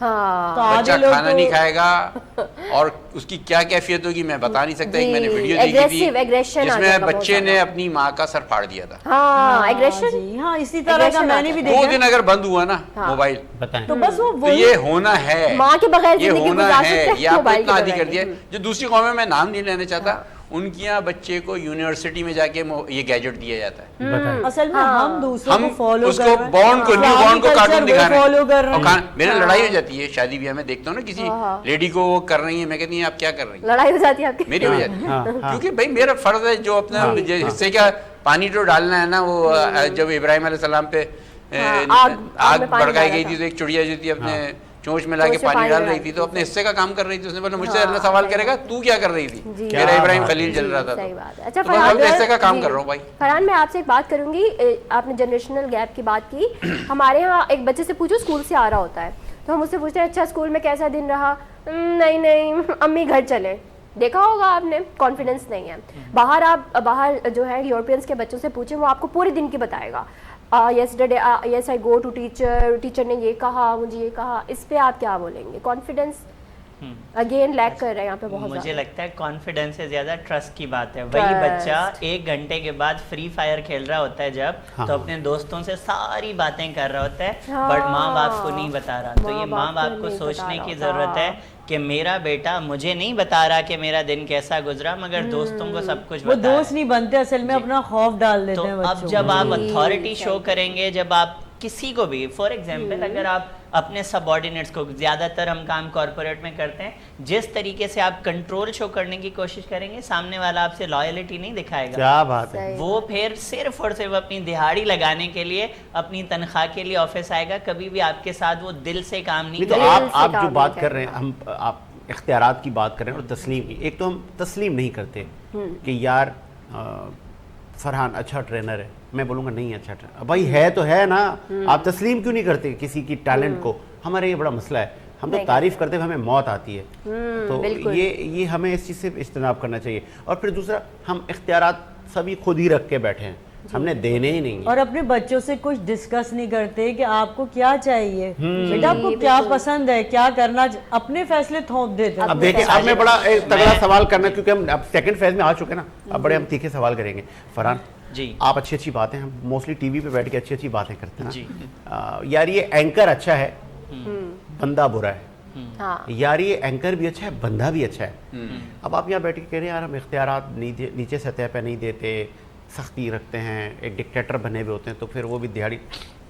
ہاں تو آدھے بچہ لوگ کھانا تو نہیں کھائے گا اور اس کی کیا کیفیت ہوگی میں بتا نہیں سکتا. ایک میں نے ویڈیو دیکھی تھی جس میں بچے نے اپنی ماں کا سر پھاڑ دیا تھا. ہاں ایگریشن. جی ہاں اسی طرح کا میں نے بھی 2 دیکھا. دن اگر بند ہوا نا موبائل بتائیں تو بس تو یہ ہونا ہے, ماں کے بغیر یہ زندگی ہونا گزار ہے. سکتے یہ ہیں آپ کو موبائل اتنا کے عادی کر بغیر. دیا. جو دوسری قومیں میں نام نہیں لینا چاہتا, ان کے یہاں بچے کو یونیورسٹی میں جا کے یہ گیجٹ دیا جاتا ہے. بتائیں اصل میں ہم دوسروں ہم کو فالو اس کر کو رہے ہیں, بورن کو نیو بورن کو کارٹون دکھا رہے فالو کر رہے ہیں. ہیں. میرے لڑائی ہو جاتی ہے شادی بیاہ میں, دیکھتا ہوں نا کسی لیڈی کو وہ کر رہی ہے, میں کہتی ہوں آپ کیا کر رہی ہیں, لڑائی ہو جاتی ہے آپ کی. میری ہو جاتی ہے. کیونکہ بھائی میرا فرض ہے جو اپنا حصے کا پانی تو ڈالنا ہے نا. وہ جب ابراہیم علیہ السلام پہ آگ بڑھائی گئی تھی تو ایک چڑیا جو تھی اپنے چونچ میں لا کے پانی ڈال رہی تھی, تو اپنے حصے کا کام کر رہی تھی. اس نے بولا مجھ سے اللہ سوال کرے گا تو کیا کر رہی تھی, میرا ابراہیم خلیل جل رہا تھا. صحیح بات ہے. اچھا تو میں اپنے حصے کا کام کر رہا ہوں بھائی. فرحان میں آپ سے ایک بات کروں گی, آپ نے جنریشنل گیپ کی بات کی. ہمارے یہاں ایک بچے سے پوچھو اسکول سے آ رہا ہوتا ہے تو ہم اس سے پوچھتے ہیں اچھا اسکول میں کیسا دن رہا, نہیں امی گھر چلے. دیکھا ہوگا آپ نے, کانفیڈنس نہیں ہے. باہر آپ باہر جو ہے یورپینس کے بچوں سے پوچھیں, وہ آپ کو پورے دن کی بتائے گا. Yesterday yes I go to teacher نے یہ کہا, مجھے یہ کہا. اس پہ آپ کیا بولیں گے؟ کانفیڈنس اگین لیک کر رہے ہیں یہاں پہ بہت. مجھے لگتا ہے کانفیڈنس سے زیادہ ٹرسٹ کی بات ہے. وہی بچہ 1 گھنٹے کے بعد فری فائر کھیل رہا ہوتا ہے جب, تو اپنے دوستوں سے ساری باتیں کر رہا ہوتا ہے, بٹ ماں باپ کو نہیں بتا رہا. تو یہ ماں باپ کو سوچنے کی ضرورت ہے کہ میرا بیٹا مجھے نہیں بتا رہا کہ میرا دن کیسا گزرا, مگر دوستوں کو سب کچھ وہ بتا رہا دوست نہیں بنتے, اصل میں اپنا خوف ڈال دیتے ہیں تو اب بچوں جب کو. آپ اتھارٹی شو کریں گے, جب آپ کسی کو بھی, فار ایگزامپل اگر آپ اپنے سب آرڈینیٹس کو, زیادہ تر ہم کام کارپوریٹ میں کرتے ہیں, جس طریقے سے آپ کنٹرول شو کرنے کی کوشش کریں گے, سامنے والا آپ سے لائلٹی نہیں دکھائے گا. کیا بات ہے. وہ پھر صرف اور صرف اپنی دہاڑی لگانے کے لیے, اپنی تنخواہ کے لیے آفس آئے گا, کبھی بھی آپ کے ساتھ وہ دل سے کام نہیں تو کرے گا. آپ جو بات کر رہے ہیں, ہم آپ اختیارات کی بات کر رہے ہیں اور تسلیم کی. ایک تو ہم تسلیم نہیں کرتے کہ یار فرحان اچھا ٹرینر ہے, میں بولوں گا نہیں اچھا ٹرینر, بھائی ہے تو ہے نا. آپ تسلیم کیوں نہیں کرتے کسی کی ٹیلنٹ کو؟ ہمارا یہ بڑا مسئلہ ہے, ہم تو تعریف کرتے ہوئے ہمیں موت آتی ہے. تو یہ ہمیں اس چیز سے اجتناب کرنا چاہیے. اور پھر دوسرا, ہم اختیارات سبھی خود ہی رکھ کے بیٹھے ہیں, ہم نے دینے ہی نہیں. اور اپنے بچوں سے کچھ ڈسکس نہیں کرتے کہ آپ کو کیا چاہیے, بیٹا آپ کو کیا پسند ہے, کیا کرنا, اپنے فیصلے تھوپ دیتے ہیں. اب دیکھیں, اب میں بڑا تگڑا سوال کرنا, کیونکہ ہم اب سیکنڈ فیز میں آ چکے نا, اب بڑے ہم تیکھے سوال کریں گے. فرحان جی, آپ اچھی باتیں, ہم موسٹلی ٹی وی پہ بیٹھ کے اچھی باتیں کرتے ہیں جی, نا. یار یہ اینکر اچھا ہے, بندہ برا ہے. یار یہ اینکر بھی اچھا ہے, بندہ بھی اچھا ہے. اب آپ یہاں بیٹھ کے کہہ رہے ہیں یار ہم اختیارات نیچے سطح پہ نہیں دیتے, سختی رکھتے ہیں, ایک ڈکٹیٹر بنے ہوئے ہوتے ہیں, تو پھر وہ بھی دہاڑی.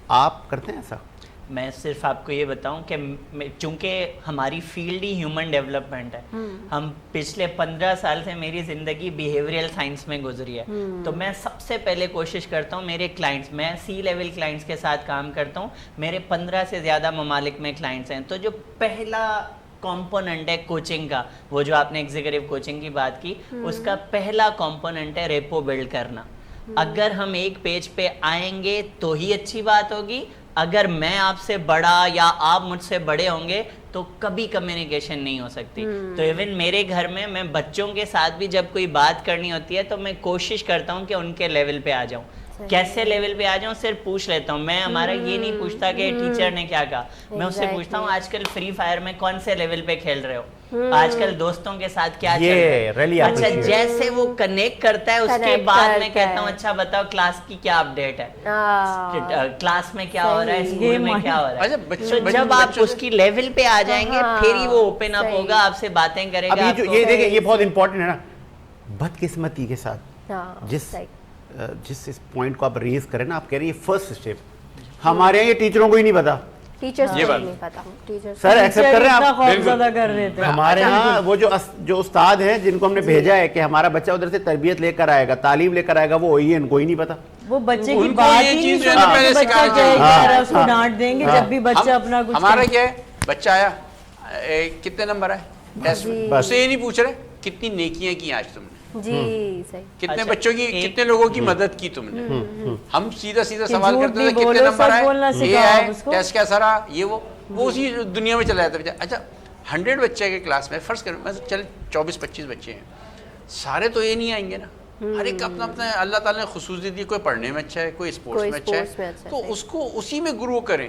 آپ کرتے ہیں ایسا؟ میں صرف آپ کو یہ بتاؤں کہ چونکہ ہماری فیلڈ ہی ہیومن ڈیولپمنٹ ہے, ہم پچھلے 15 سال سے میری زندگی بیہیویئرل سائنس میں گزری ہے. تو میں سب سے پہلے کوشش کرتا ہوں میرے کلائنٹس, میں سی لیول کلائنٹس کے ساتھ کام کرتا ہوں, میرے 15 سے زیادہ ممالک میں کلائنٹس ہیں. تو جو پہلا کمپوننٹ ہے کوچنگ کا, وہ جو آپ نے ایگزیکٹو کوچنگ کی بات کی, اس کا پہلا کمپوننٹ ہے ریپو بلڈ کرنا. اگر ہم ایک پیج پہ آئیں گے تو ہی اچھی بات ہوگی. اگر میں آپ سے بڑا یا آپ مجھ سے بڑے ہوں گے تو کبھی کمیونیکیشن نہیں ہو سکتی. تو ایون میرے گھر میں بچوں کے ساتھ بھی جب کوئی بات کرنی ہوتی ہے تو میں کوشش کرتا ہوں کہ ان کے لیول پہ آ جاؤں. کیسے لیول پہ آ جاؤں صرف پوچھ لیتا ہوں. میں ہمارا یہ نہیں پوچھتا کہ ٹیچر نے کیا کہا, میں اس سے پوچھتا ہوں آج کل فری فائر میں کون سے لیول پہ کھیل رہے ہو, آج کل دوستوں کے ساتھ کیا چل رہا ہے. اچھا جیسے وہ کنیکٹ کرتا ہے اس کے بعد میں کہتا ہوں اچھا بتاؤ کلاس کی کیا اپڈیٹ ہے, کلاس میں کیا ہو رہا ہے, اسکول میں کیا ہو رہا ہے. جب آپ اس کی لیول پہ آ جائیں گے پھر ہی وہ اوپن اپ ہوگا, آپ سے باتیں کرے گا. یہ دیکھیں, یہ بہت امپورٹنٹ ہے نا, بدقسمتی کے ساتھ جس اس پوائنٹ کو آپ ریز کریں نا, آپ کہہ رہے ہیں یہ فرسٹ اسٹیپ. ہمارے یہاں یہ ٹیچروں کو ہی نہیں پتا, سر ایکسپٹ کر رہے ہیں آپ. ہمارے ہاں وہ جو استاد ہیں جن کو ہم نے بھیجا ہے کہ ہمارا بچہ ادھر سے تربیت لے کر آئے گا, تعلیم لے کر آئے گا, وہ ان کو ہی نہیں پتا. وہ بچے کی بات ہی نہیں سنتے, بچہ کیا اس کو ڈانٹ دیں گے جب بھی بچہ اپنا کچھ. ہمارا کیا ہے, بچہ آیا کتنے نمبر آئے ٹیسٹ میں, بس یہ نہیں پوچھ رہے کتنی نیکیاں کی آج تم نے, جی صحیح, کتنے بچوں کی, کتنے لوگوں کی مدد کی تم نے. ہم سیدھا سوال کرتے ہیں کتنے نمبر آئے, یہ آئے, ٹیسٹ کیسا رہا, یہ وہ اسی دنیا میں چلا جاتا ہے. اچھا 100 بچے کے کلاس میں فرض کریں, چل 24-25 بچے ہیں, سارے تو یہ نہیں آئیں گے نا. ہر ایک اپنا اپنا اللہ تعالیٰ نے خصوصیت دی, کوئی پڑھنے میں اچھا ہے, کوئی اسپورٹس میں اچھا ہے, تو اس کو اسی میں گرو کریں.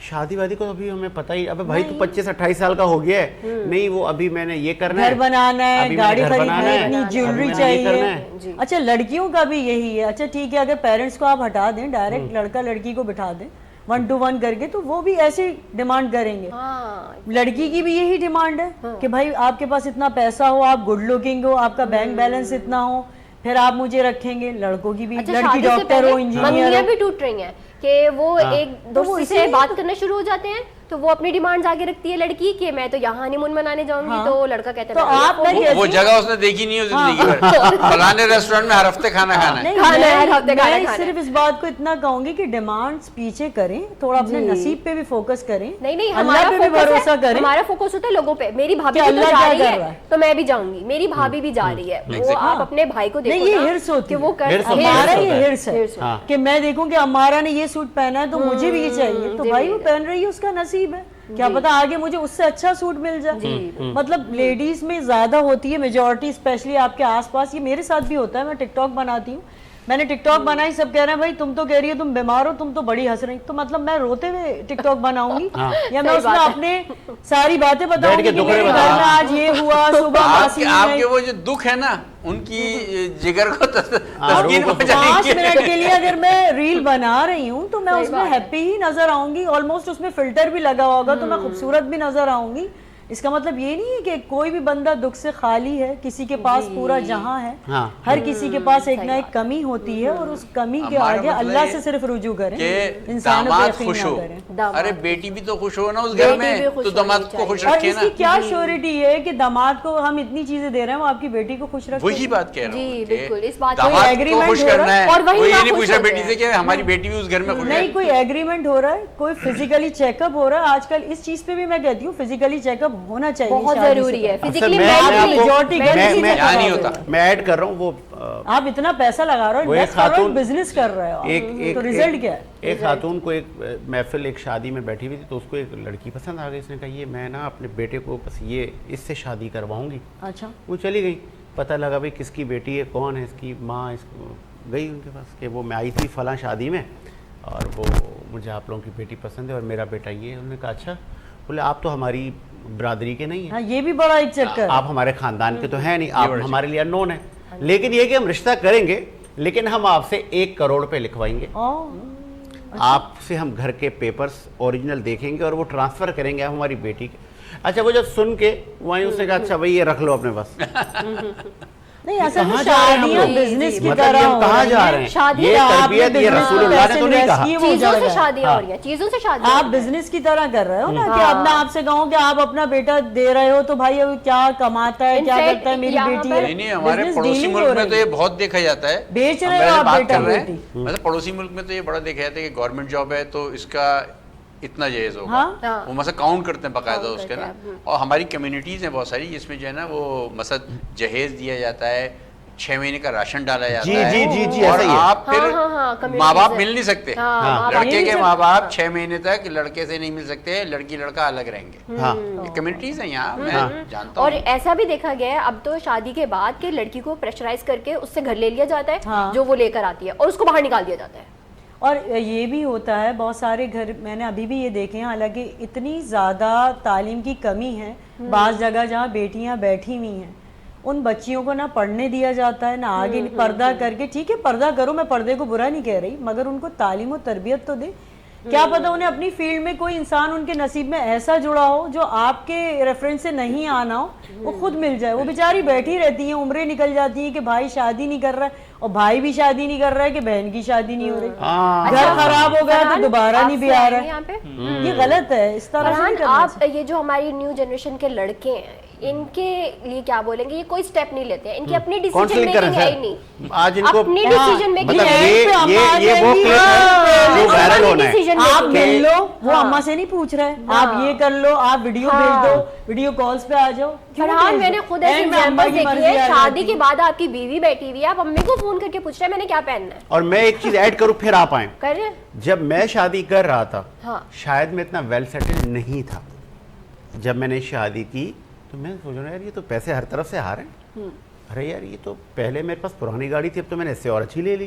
شادی وادی کو ابھی ہمیں پتہ ہی, ابے بھائی تو 25-28 سال کا ہو گیا ہے, نہیں وہ ابھی میں نے یہ کرنا ہے, گھر بنانا ہے, گاڑی خریدنا ہے, اتنی جیولری چاہیے. جی. اچھا لڑکیوں کا بھی یہی ہے. اچھا ٹھیک ہے, اگر پیرنٹس کو آپ ہٹا دیں, ڈائریکٹ لڑکا لڑکی کو بٹھا دیں 1 to 1 کر کے, تو وہ بھی ایسے ڈیمانڈ کریں گے. لڑکی کی بھی یہی ڈیمانڈ ہے کہ بھائی آپ کے پاس اتنا پیسہ ہو, آپ گڈ لکنگ ہو, آپ کا بینک بیلنس اتنا ہو, پھر آپ مجھے رکھیں گے. لڑکوں کی بھی, لڑکی ڈاکٹر ہو, انجینئر بھی ٹوٹ رہی ہیں کہ وہ ایک دوسرے سے بات کرنا شروع ہو جاتے ہیں, تو وہ اپنی ڈیمانڈز آگے رکھتی ہے لڑکی کہ میں تو یہاں ہنی مون منانے جاؤں گی, تو لڑکا کہتا ہے وہ جگہ اس نے دیکھی نہیں ہو زندگی میں, فلانے ریسٹورینٹ میں ہر ہفتے کھانا کھانا ہے. میں صرف اس بات کو اتنا کہوں گی کہ ڈیمانڈز پیچھے کریں, تھوڑا اپنے نصیب پہ بھی فوکس کریں. نہیں, اللہ پہ بھی بھروسہ کریں. ہمارا فوکس ہوتا ہے لوگوں پہ. میری بھابھی بھی تو جا رہی ہے تو میں بھی جاؤں گی, میری بھابھی بھی جا رہی ہے, وہ آپ اپنے بھائی کو دیکھو. یہ ہرس ہوتی ہے, ہمارا یہ ہرس ہے کہ میں دیکھوں کہ ہمارا نے یہ سوٹ پہنا ہے تو مجھے بھی یہ چاہیے. تو بھائی وہ پہن رہی ہے, اس کا نصیب ہے, کیا پتا آگے مجھے اس سے اچھا سوٹ مل جائے. مطلب لیڈیز میں زیادہ ہوتی ہے میجورٹی, اسپیشلی آپ کے آس پاس. یہ میرے ساتھ بھی ہوتا ہے, میں ٹک ٹاک بناتی ہوں, میں نے ٹک ٹاک بنائی, سب کہہ رہے ہیں بھائی تم تو کہہ رہی ہو تم بیمار ہو, تم تو بڑی ہنس رہی. تو مطلب میں روتے ہوئے ٹک ٹاک بناؤں گی یا میں اس میں اپنے ساری باتیں بتاؤں گی کہ میرے گھر میں آج یہ ہوا, صبح ماسی آپ کے وہ جو دکھ ہے نا ان کی جگر کو تسکین پہنچانے 5 منٹ کے لیے اگر میں ریل بنا رہی ہوں تو میں اس میں ہیپی ہی نظر آؤں گی. آلموسٹ اس میں فلٹر بھی لگا ہوگا تو میں خوبصورت بھی نظر آؤں گی. اس کا مطلب یہ نہیں ہے کہ کوئی بھی بندہ دکھ سے خالی ہے, کسی کے پاس پورا جہاں ہے. ہر کسی کے پاس ایک نہ ایک کمی ہوتی ہے, اور اس کمی کے آگے اللہ سے صرف رجوع کریں, انسانوں پہ یقین نہ کریں. ارے بیٹی بھی تو خوش ہو نا اس گھر میں, تو داماد کو خوش اور رکھے اس نا. کی کیا شیورٹی ہے کہ داماد کو ہم اتنی چیزیں دے رہے ہیں, وہ آپ کی بیٹی کو خوش رکھے. وہی بات کہہ رہا ہوں, جی بالکل, اس بات داماد کو خوش کرنا ہے, اور وہ یہ نہیں پوچھ رہا بیٹی سے کہ ہماری بیٹی بھی اس گھر میں خوش ہے. نہیں, کوئی ایگریمنٹ ہو رہا ہے, کوئی فزیکلی چیک اپ ہو رہا ہے. آج کل اس چیز پہ بھی میں کہتی ہوں فزیکلی چیک اپ ہونا چاہیے, بہت ضروری ہے. فزیکلی میں ایڈ کر رہا ہوں, وہ آپ اتنا پیسہ لگا رہے ہو, بزنس کر رہے ہو, تو ریزلٹ کیا ہے. ایک خاتون کو ایک محفل, ایک شادی میں بیٹھی ہوئی تھی, تو اس کو ایک لڑکی پسند آ گئی. اس نے کہا یہ میں نا اپنے بیٹے کو بس یہ اس سے شادی کرواؤں گی. اچھا, وہ چلی گئی, پتہ لگا بھائی کس کی بیٹی ہے, کون ہے اس کی ماں. اس کو گئی ان کے پاس کہ وہ میں آئی تھی فلاں شادی میں, اور وہ مجھے آپ لوگوں کی بیٹی پسند ہے اور میرا بیٹا یہ ہے. انہوں نے کہا اچھا, بولے آپ تو ہماری برادری کے نہیں ہیں, یہ بھی بڑا ایک چکر, آپ ہمارے خاندان کے تو ہیں نہیں, آپ ہمارے لیے انون ہیں, لیکن یہ کہ ہم رشتہ کریں گے, لیکن ہم آپ سے 1 کروڑ روپے لکھوائیں گے. آپ سے ہم گھر کے پیپرز اوریجنل دیکھیں گے اور وہ ٹرانسفر کریں گے ہماری بیٹی کے. اچھا, وہ جب سن کے وہیں اس نے کہا اچھا بھائی یہ رکھ لو اپنے پاس. نہیں, اصل میں شادیاں بزنس کی طرح کہاں جا رہے ہیں, یہ تربیت یہ رسول اللہ نے تو نہیں کہا. چیزوں سے شادیاں ہو رہی ہیں, چیزوں سے شادیاں. آپ بزنس کی طرح کر رہے ہو نا, کہ اب میں آپ سے کہوں کہ آپ اپنا بیٹا دے رہے ہو تو بھائی کیا کماتا ہے, کیا کرتا ہے, میری بیٹی ہے. نہیں, ہمارے پڑوسی ملک میں تو یہ بہت دیکھا جاتا ہے, بیچ رہے ہو آپ بیٹا بیٹی. مطلب پڑوسی ملک میں تو یہ بڑا دیکھا جاتا ہے کہ گورنمنٹ جاب ہے تو اس کا اتنا جہیز ہوگا, وہ مثلا کاؤنٹ کرتے ہیں باقاعدہ اس کے نا. اور ہماری کمیونٹیز ہیں بہت ساری جس میں جو ہے نا وہ مثلا جہیز دیا جاتا ہے, 6 مہینے کا راشن ڈالا جاتا ہے, اور آپ پھر ماں باپ مل نہیں سکتے. لڑکے کے ماں باپ 6 مہینے تک لڑکے سے نہیں مل سکتے, لڑکی لڑکا الگ رہیں گے. کمیونٹیز ہیں یہاں, میں جانتا ہوں. اور ایسا بھی دیکھا گیا ہے اب تو شادی کے بعد کہ لڑکی کو پریشرائز کر کے اس سے گھر لے لیا جاتا ہے جو وہ لے کر آتی ہے, اور اس کو باہر نکال دیا جاتا ہے. اور یہ بھی ہوتا ہے بہت سارے گھر, میں نے ابھی بھی یہ دیکھے ہیں, حالانکہ اتنی زیادہ تعلیم کی کمی ہے بعض جگہ جہاں بیٹیاں بیٹھی ہوئی ہیں, ان بچیوں کو نہ پڑھنے دیا جاتا ہے, نہ آگے پردہ کر کے. ٹھیک ہے پردہ کرو, میں پردے کو برا نہیں کہہ رہی, مگر ان کو تعلیم و تربیت تو دے. کیا پتہ انہیں اپنی فیلڈ میں کوئی انسان ان کے نصیب میں ایسا جڑا ہو جو آپ کے ریفرنس سے نہیں آنا ہو, وہ خود مل جائے. وہ بیچاری بیٹھی رہتی ہیں, عمریں نکل جاتی ہیں کہ بھائی شادی نہیں کر رہا ہے, اور بھائی بھی شادی نہیں کر رہا ہے کہ بہن کی شادی نہیں ہو رہی, گھر خراب ہو گیا تو دوبارہ نہیں بھی آ رہا ہے. یہ غلط ہے, اس طرح سے. آپ یہ جو ہماری نیو جنریشن کے لڑکے ہیں, ان کے لیے کیا بولیں گے, یہ کوئی سٹیپ نہیں لیتے ہیں, ان کی اپنی ڈیسیجن میکنگ ہے ہی نہیں. آج ان کو اپنی ڈیسیجن میکنگ یہ وہ کلپ ہے جو وائرل ہونا ہے. آپ مل لو, وہ اماں سے نہیں پوچھ رہے, آپ یہ کر لو, آپ ویڈیو بھیج دو, ویڈیو کالز پہ آ جاؤ. فرحان میں نے خود ایسی ایگزامپل دیکھی ہے, شادی کے بعد آپ کی بیوی بیٹھی ہوئی ہے, آپ امی کو فون کر کے پوچھ رہے ہیں میں نے کیا پہننا ہے. اور میں ایک چیز ایڈ کروں پھر آپ آئیں, کر رہے جب میں شادی کر رہا تھا شاید میں اتنا ویل سیٹل نہیں تھا. جب میں نے شادی کی تو میں سوچ رہا یار یہ تو پیسے ہر طرف سے آ رہے ہیں, ارے یار یہ تو پہلے میرے پاس پرانی گاڑی تھی, اب تو میں نے اس سے اور اچھی لے لی.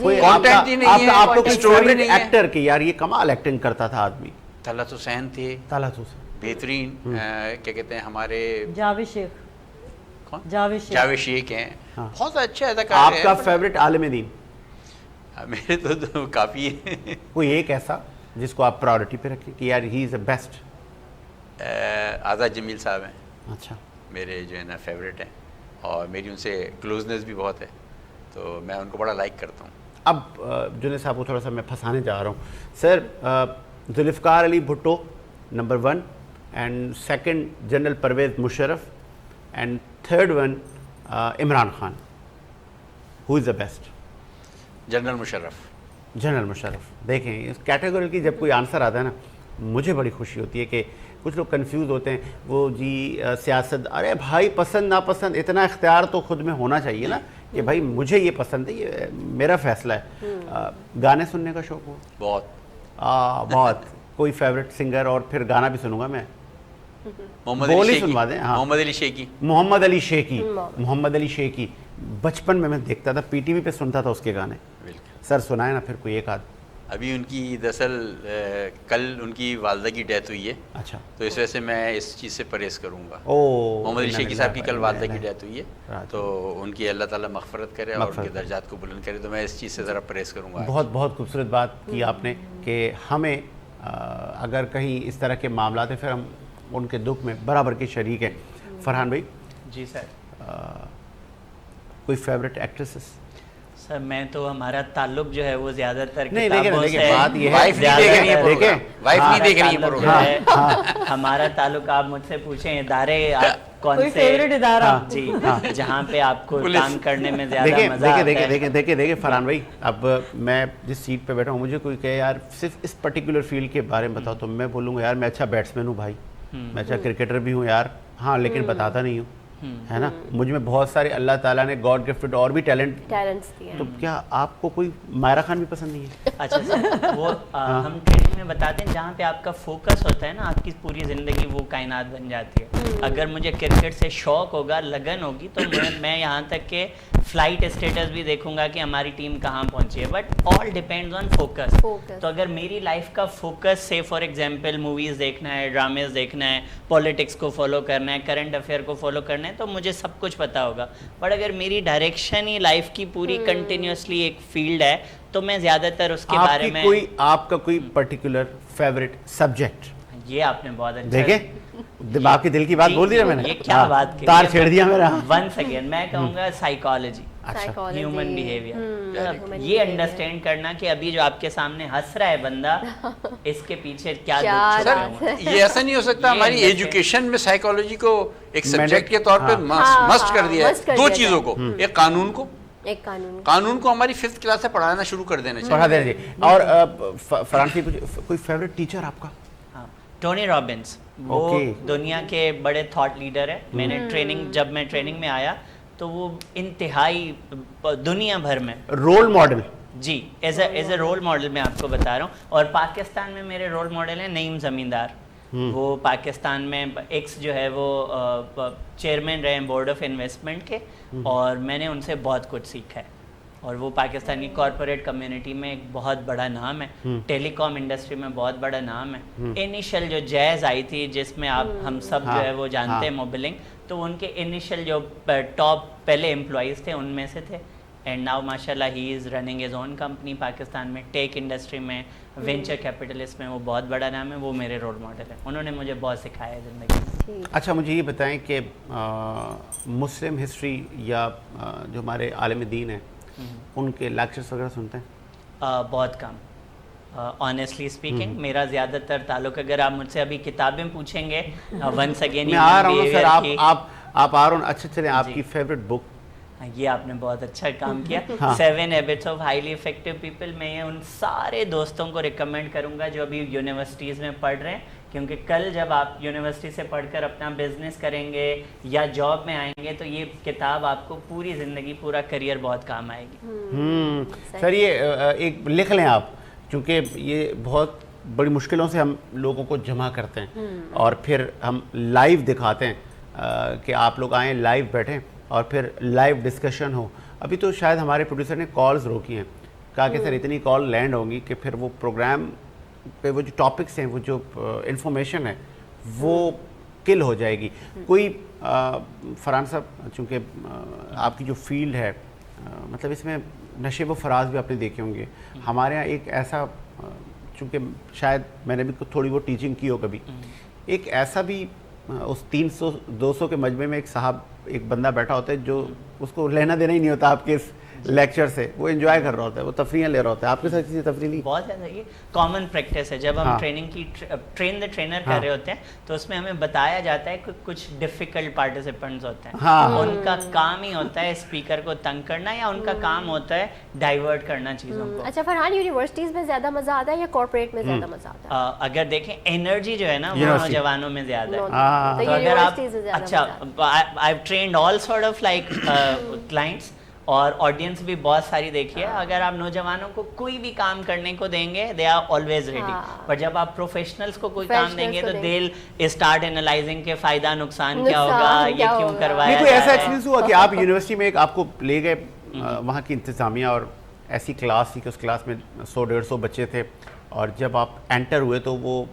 کوئی Content ہی نہیں ہے، آپ کو کوئی story فیوریٹ نہیں ہے۔ ایکٹر کی یار یہ کمال ایکٹنگ کرتا تھا آدمی؟ طلعت حسین تھے طلعت حسین بہترین، کیا کہتے ہیں ہمارے جاوید شیخ کون؟ جاوید شیخ جاوید شیخ ہیں، ہاں۔ بہت اچھا اداکار ہے۔ آپ کا فیوریٹ عالم دین میرے تو کافی ہے، کوئی ایک ایسا جس کو آپ پرائورٹی پہ رکھیں کہ یار ہی از اے بیسٹ؟ آزاد جمیل صاحب ہیں اچھا، میرے جو ہے نا فیوریٹ ہیں، اور میری ان سے کلوزنس بھی بہت ہے، تو میں ان کو بڑا لائک کرتا ہوں۔ اب جنید صاحب کو تھوڑا سا میں پھنسانے جا رہا ہوں sir. Zulfikar Ali Bhutto number 1 and second general Pervez Musharraf and third one Imran Khan. Who is the best? General Musharraf. General Musharraf. دیکھیں اس کیٹیگری کی جب کوئی آنسر آتا ہے نا مجھے بڑی خوشی ہوتی ہے کہ کچھ لوگ کنفیوز ہوتے ہیں وہ جی سیاست، ارے بھائی پسند ناپسند اتنا اختیار تو خود میں ہونا چاہیے نا کہ بھائی مجھے یہ پسند ہے، یہ میرا فیصلہ ہے. گانے سننے کا شوق ہو؟ بہت بہت. کوئی فیوریٹ سنگر؟ اور پھر گانا بھی سنوں گا میں. محمد بول علی ہی شیخی. سنوا دیں. ہاں محمد علی شیخی. محمد علی شیخی. محمد علی شیخی بچپن میں دیکھتا تھا، پی ٹی وی پہ سنتا تھا اس کے گانے. سر سنائے نا پھر کوئی ایک آدھ. ابھی ان کی دراصل کل ان کی والدہ کی ڈیتھ ہوئی ہے، اچھا. تو اس وجہ سے میں اس چیز سے پرہیز کروں گا. او محمد علی شیخی صاحب کی کل والدہ کی ڈیتھ ہوئی ہے، تو ان کی اللہ تعالیٰ مغفرت کرے اور ان کے درجات کو بلند کرے، تو میں اس چیز سے ذرا پرہیز کروں گا. بہت بہت خوبصورت بات کی آپ نے کہ ہمیں اگر کہیں اس طرح کے معاملات ہیں پھر ہم ان کے دکھ میں برابر کے شریک ہیں. فرحان بھائی جی سر. کوئی فیوریٹ ایکٹریسز؟ سر میں تو ہمارا تعلق جو ہے وہ زیادہ تر نہیں کتابوں دیکھیں سے بات یہ ہے وائف نہیں دیکھ رہی ہے دیکھیں پروگرام، وائف نہیں دیکھ رہی ہے تعلق جو پروگرام. ہے ہمارا تعلق آپ مجھ سے پوچھیں ادارے آپ کون کوئی سے فیوریٹ ادارہ؟ جی جہاں پہ آپ کو پولیس. کام کرنے میں زیادہ مزہ آتا ہے. دیکھیں فرحان بھائی، اب میں جس سیٹ پہ بیٹھا ہوں مجھے کوئی کہے یار صرف اس پرٹیکولر فیلڈ کے بارے میں بتاؤ تو میں بولوں گا یار میں اچھا بیٹسمین ہوں بھائی، میں اچھا کرکٹر بھی ہوں یار، ہاں لیکن بتاتا نہیں ہوں، ہے نا. مجھ میں بہت سارے اللہ تعالیٰ نے گاڈ گفٹڈ اور بھی ٹیلنٹس دیے ہیں. تو کیا آپ کو کوئی مائرہ خان بھی پسند نہیں ہے؟ اچھا سر وہ ہم ٹریننگ میں بتاتے ہیں جہاں پہ آپ کا فوکس ہوتا ہے نا آپ کی پوری زندگی وہ کائنات بن جاتی ہے. اگر مجھے کرکٹ سے شوق ہوگا، لگن ہوگی، تو میں یہاں تک کہ فلائٹ اسٹیٹس بھی دیکھوں گا کہ ہماری ٹیم کہاں پہنچی ہے. But all depends on focus. تو اگر میری لائف کا فوکس سے فار ایگزامپل موویز دیکھنا ہے، ڈرامز دیکھنا ہے، پولیٹکس کو فالو کرنا ہے، کرنٹ افیئر کو فالو کرنا ہے، تو مجھے سب کچھ پتہ ہوگا. بٹ اگر میری ڈائریکشن ہی لائف کی پوری کنٹینیوسلی ایک فیلڈ ہے تو میں زیادہ تر اس کے بارے میں آپ کا کوئی پرٹیکولر فیوریٹ سبجیکٹ؟ یہ آپ نے بہت اچھا دیکھیں دماغ کی دل کی بات بول دی نا میں نے. یہ کیا بات کی، تار چھیڑ دیا میرا. ونس اگین میں کہوں گا سائیکالوجی، ہیومن بیہیویئر. یہ انڈرسٹینڈ کرنا کہ ابھی جو آپ کے سامنے ہنس رہا ہے بندہ اس کے پیچھے کیا دکھ چھپے ہوئے ہیں. یہ ایسا نہیں ہو سکتا ہماری ایجوکیشن میں سائیکالوجی کو ایک سبجیکٹ کے طور پہ مسٹ کر دیا ہے. دو چیزوں کو، ایک قانون کو ہماری 5th کلاس سے پڑھانا شروع کر دینا چاہیے. پڑھا دینا چاہیے. اور فرانسی کوئی فیوریٹ ٹیچر آپ کا؟ ٹونی رابنس، وہ دنیا کے بڑے تھاٹ لیڈر ہے. میں نے جب میں ٹریننگ میں آیا تو وہ انتہائی دنیا بھر میں رول ماڈل. جی ایز اے رول ماڈل میں آپ کو بتا رہا ہوں. اور پاکستان میں میرے رول ماڈل ہیں نعیم زمیندار. وہ پاکستان میں ایکس جو ہے وہ چیئرمین رہے ہیں بورڈ آف انویسٹمنٹ کے، اور میں نے ان سے بہت کچھ سیکھا ہے. اور وہ پاکستان کی کارپوریٹ کمیونٹی میں ایک بہت بڑا نام ہے، ٹیلی کام انڈسٹری میں بہت بڑا نام ہے. انیشل جو جیز آئی تھی جس میں ہم سب جو ہے وہ جانتے ہیں موبلنگ، تو ان کے انیشل جو ٹاپ پہلے امپلائیز تھے ان میں سے تھے. اینڈ ناؤ ماشاء اللہ he is running his own company Pakistan میں، ٹیک انڈسٹری میں، وینچر کیپٹلسٹ میں وہ بہت بڑا نام ہے. وہ میرے رول ماڈل ہیں، انہوں نے مجھے بہت سکھایا ہے زندگی میں. اچھا مجھے یہ بتائیں کہ مسلم ہسٹری یا جو ہمارے عالم دین ہیں ان کے لیکچرز وغیرہ سنتے ہیں؟ بہت کم. آنیسٹلی اسپیکنگ میرا زیادہ تر تعلق، اگر آپ مجھ سے ابھی کتابیں پوچھیں گے ونس اگین میں آ رہا ہوں سر، آپ آ رہا ہوں. اچھا چلیں آپ کی فیوریٹ بک؟ یہ آپ نے بہت اچھا کام کیا. 7 habits of highly effective people. میں ان سارے دوستوں کو ریکمینڈ کروں گا جو ابھی یونیورسٹیز میں پڑھ رہے ہیں، کیونکہ کل جب آپ یونیورسٹی سے پڑھ کر اپنا بزنس کریں گے یا جاب میں آئیں گے تو یہ کتاب آپ کو پوری زندگی، پورا کریئر بہت کام آئے گی. سر یہ ایک لکھ لیں آپ، چونکہ یہ بہت بڑی مشکلوں سے ہم لوگوں کو جمع کرتے ہیں اور پھر ہم لائیو دکھاتے ہیں کہ آپ لوگ آئیں، لائیو بیٹھیں اور پھر لائیو ڈسکشن ہو. ابھی تو شاید ہمارے پروڈیوسر نے کالز روکی ہیں کہا کہ سر اتنی کال لینڈ ہوگی کہ پھر وہ پروگرام پہ وہ جو ٹاپکس ہیں، وہ جو انفارمیشن ہے وہ کل ہو جائے گی. کوئی فرحان صاحب، چونکہ آپ کی جو فیلڈ ہے مطلب اس میں نشے و فراز بھی آپ نے دیکھے ہوں گے. ہمارے یہاں ایک ایسا، چونکہ شاید میں نے بھی تھوڑی وہ ٹیچنگ کی ہو کبھی، ایک ایسا بھی اس 300-200 کے مجمع میں ایک صاحب، ایک بندہ بیٹھا ہوتا ہے جو اس کو لینا دینا ہی نہیں ہوتا آپ کے اس لیکچر سے، وہ انجوائے کر رہا ہوتا ہے، وہ تفریح لے رہا ہوتا ہے. آپ کے ساتھ کسی تفریح لی؟ بہت زیادہ یہ کامن پریکٹس ہے. جب ہم ٹریننگ کی ٹرین دا ٹرینر کر رہے ہوتے ہیں تو اس میں ہمیں بتایا جاتا ہے کہ کچھ ڈیفیکلٹ پارٹیسپینٹس ہوتے ہیں، ان کا کام ہی ہوتا ہے اسپیکر کو تنگ کرنا، یا ان کا کام ہوتا ہے ڈائیورٹ کرنا چیزوں کو. اچھا فرحان، یونیورسٹیز میں زیادہ مزہ آتا ہے یا کارپوریٹ میں زیادہ مزہ آتا ہے؟ اگر دیکھیں انرجی جو ہے نا وہ نوجوانوں میں زیادہ ہے. تو تو اگر آپ یونیورسٹیز سے زیادہ اچھا، I trained all sort of like clients اور آڈینس بھی بہت ساری دیکھی ہے. اگر آپ نوجوانوں کو کوئی بھی کام کرنے کو دیں گے دے آر آلویز ریڈی، پر جب آپ پروفیشنلس کو کوئی کام دیں گے تو دے اسٹارٹ انالائزنگ کے فائدہ نقصان کیا ہوگا، یہ کیوں کروایا. کوئی ایسا ایکسپیرینس ہوا کہ آپ یونیورسٹی میں ایک آپ کو لے گئے وہاں کی انتظامیہ اور ایسی کلاس تھی کہ اس کلاس میں 100-150 بچے تھے، اور جب آپ انٹر ہوئے تو وہ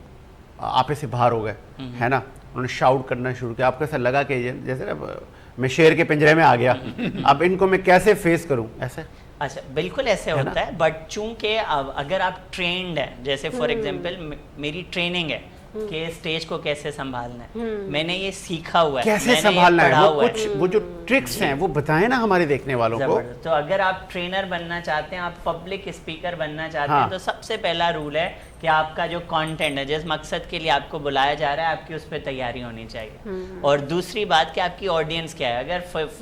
آپے سے باہر ہو گئے، ہے نا، انہوں نے شاؤٹ کرنا شروع کیا، آپ کو ایسا لگا کہ جیسے نا میں شیر کے پنجرے میں آ گیا، اب ان کو میں کیسے فیس کروں؟ ایسے اچھا بالکل ایسے ہوتا ہے، بٹ چونکہ اگر آپ ٹرینڈ ہیں، جیسے فار ایگزامپل میری ٹریننگ ہے کہ اسٹیج کو کیسے سنبھالنا ہے، میں نے یہ سیکھا ہوا ہے، کیسے سنبھالنا ہے، وہ کچھ وہ جو ٹرکس ہیں وہ بتائیں نا ہمارے دیکھنے والوں کو. تو اگر آپ ٹرینر بننا چاہتے ہیں، آپ پبلک اسپیکر بننا چاہتے ہیں، تو سب سے پہلا رول ہے کہ آپ کا جو کانٹینٹ ہے، جس مقصد کے لیے آپ کو بلایا جا رہا ہے، آپ کی اس پہ تیاری ہونی چاہیے. اور دوسری بات کہ آپ کی آڈینس کیا ہے. اگر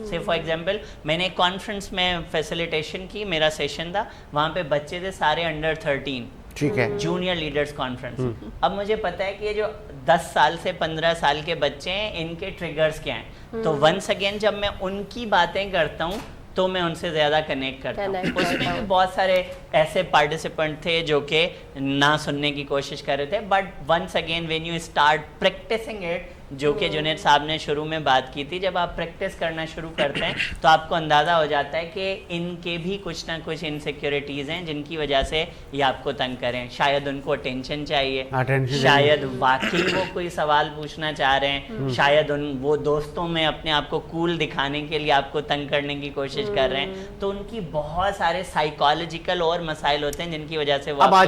سے فار ایگزامپل میں نے ایک کانفرنس میں فیسیلیٹیشن کی، میرا سیشن تھا، وہاں پہ بچے تھے سارے انڈر 13، ٹھیک ہے، جونیئر لیڈرز کانفرنس. اب مجھے پتا ہے کہ یہ جو 10 سال سے 15 سال کے بچے ہیں، ان کے ٹریگرز کیا ہیں. تو ونس اگین جب میں ان کی باتیں کرتا ہوں تو میں ان سے زیادہ کنیکٹ کرتا ہوں. اس میں بھی بہت سارے ایسے پارٹیسپینٹ تھے جو کہ نہ سننے کی کوشش کر رہے تھے، but once again when you start practising it, جو کہ جنید صاحب نے شروع میں بات کی تھی، جب آپ پریکٹس کرنا شروع کرتے ہیں تو آپ کو اندازہ ہو جاتا ہے کہ ان کے بھی کچھ نہ کچھ انسیکیورٹیز ہیں جن کی وجہ سے یہ آپ کو تنگ کریں. شاید ان کو اٹینشن چاہیے، شاید واقعی وہ کوئی سوال پوچھنا چاہ رہے ہیں، شاید وہ دوستوں میں اپنے آپ کو کول دکھانے کے لیے آپ کو تنگ کرنے کی کوشش کر رہے ہیں. تو ان کی بہت سارے سائیکالوجیکل اور مسائل ہوتے ہیں جن کی وجہ سے وہ اب آ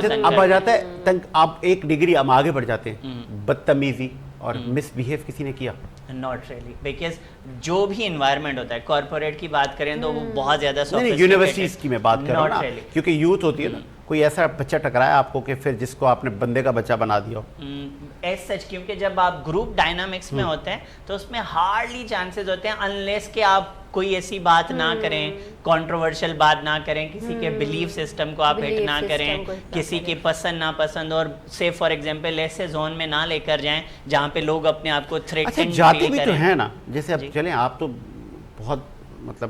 جاتا ہے تنگ. آپ ایک ڈگری ہم آگے بڑھ جاتے ہیں، بدتمیزی اور مس بیہیو کسی نے کیا؟ ناٹ ریئلی، بیکاز جو بھی انوائرمنٹ ہوتا ہے، کارپوریٹ کی بات کریں تو وہ بہت زیادہ یونیورسٹیز کی میں بات کر رہا ہوں، کیونکہ یوتھ ہوتی ہے نا، کوئی ایسا بچہ ٹکرایا آپ کو کہ پھر جس کو آپ نے بندے کا بچہ بنا دیا ہو؟ ایز سچ، کیونکہ جب آپ گروپ ڈائنامکس میں ہوتے ہیں تو اس میں ہارڈلی چانسز ہوتے ہیں، انلیس کہ آپ کوئی ایسی بات نہ کریں، کنٹروورشل بات نہ کریں، کسی کے بلیف سسٹم کو آپ ہٹ نہ کریں، کسی کی پسند ناپسند، اور سے فار ایگزامپل ایسے زون میں نہ لے کر جائیں جہاں پہ لوگ اپنے آپ کو تھریٹن جاتے بھی تو ہیں نا. جیسے اب چلیں آپ تو بہت مطلب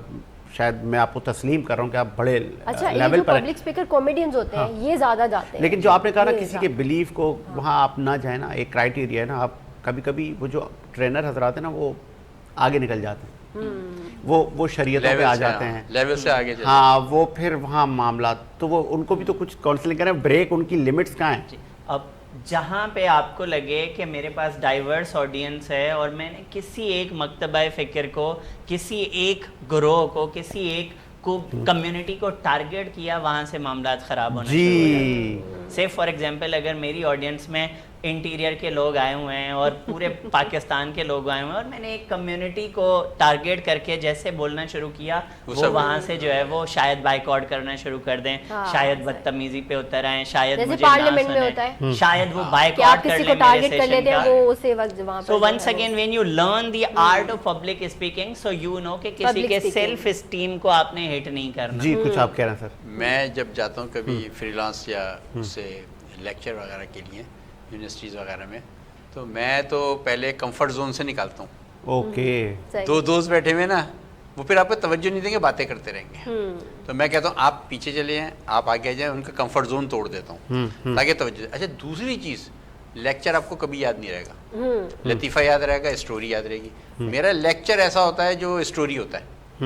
شاید میں آپ کو تسلیم کر رہا ہوں کہ آپ بڑے لیول پر پبلک اسپیکر کامیڈینز ہوتے ہیں یہ زیادہ جاتے ہیں. لیکن جو آپ نے کہا نا کسی کے بلیف کو وہاں آپ نہ جائیں نا، ایک کرائٹیریا ہے نا. آپ کبھی کبھی وہ جو ٹرینر حضرات ہیں نا وہ آگے نکل جاتے ہیں، وہ شریعتوں پہ آ جاتے ہیں، لیول سے آگے. ہاں وہ پھر وہاں معاملات تو وہ ان کو بھی تو کچھ کاؤنسلنگ کریں. بریک ان کی لمٹس کہاں ہیں؟ اب جہاں پہ آپ کو لگے کہ میرے پاس ڈائیورس آڈینس ہے اور میں نے کسی ایک مکتبہ فکر کو، کسی ایک گروہ کو، کسی ایک کو کمیونٹی کو ٹارگیٹ کیا، وہاں سے معاملات خراب ہونا شروع ہو جاتے ہیں. سے فار ایگزامپل اگر میری آڈینس میں انٹیریئر کے لوگ آئے ہوئے ہیں اور پورے پاکستان کے لوگ آئے ہوئے ہیں اور میں نے ایک کمیونٹی کو ٹارگیٹ کر کے جیسے بولنا شروع کیا، وہ وہاں سے جو ہے وہ شاید بائیکاٹ کرنا شروع کر دیں، شاید بدتمیزی پہ اتر آئیں، شاید مجھے نہ سنیں، شاید وہ بائیکاٹ کر لیں میرے سیشن کا. So once again when you learn the art of public speaking, so you know کہ کسی کے سیلف اسٹیم کو آپ نے ہٹ نہیں کرنا. جی کچھ آپ کہہ رہے ہیں سر. میں جب جاتا ہوں کبھی فری لانس یا اس سے لیکچر وغیرہ کے لیے یونیورسٹیز وغیرہ میں، تو میں تو پہلے کمفرٹ زون سے نکالتا ہوں. اوکے. دو دوست بیٹھے ہوئے نا، وہ پھر آپ کو توجہ نہیں دیں گے، باتیں کرتے رہیں گے. تو میں کہتا ہوں آپ پیچھے چلے جائیں، آپ آگے آ جائیں، ان کا کمفرٹ زون توڑ دیتا ہوں تاکہ توجہ. اچھا دوسری چیز، لیکچر آپ کو کبھی یاد نہیں رہے گا، لطیفہ یاد رہے گا، اسٹوری یاد رہے گی. میرا لیکچر ایسا ہوتا ہے جو اسٹوری ہوتا ہے،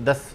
10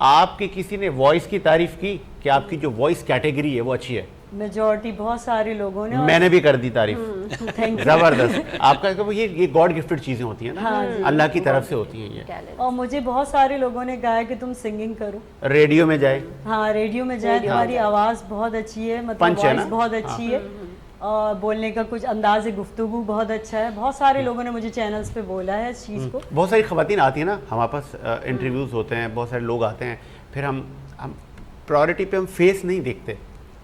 آپ کی کسی نے وائس کی تعریف کی کہ آپ کی جو وائس کیٹیگری ہے وہ اچھی ہے؟ میجورٹی بہت سارے لوگوں نے میں نے بھی کر دی تعریف. زبردست. آپ کا یہ گاڈ گفٹڈ چیزیں ہوتی ہیں نا, اللہ کی طرف سے ہوتی ہیں یہ. اور مجھے بہت سارے لوگوں نے کہا کہ تم سنگنگ کرو, ریڈیو میں جائے, ہاں ریڈیو میں جائے, تمہاری آواز بہت اچھی ہے, مطلب پنچ ہے نا؟ وائس بہت اچھی ہے, اور بولنے کا کچھ انداز گفتگو بہت اچھا ہے. بہت سارے لوگوں نے مجھے چینلز پہ بولا ہے اس چیز کو. بہت ساری خواتین آتی ہیں نا ہمارے پاس, انٹرویوز ہوتے ہیں, بہت سارے لوگ آتے ہیں, پھر ہم پرائورٹی پہ ہم فیس نہیں دیکھتے,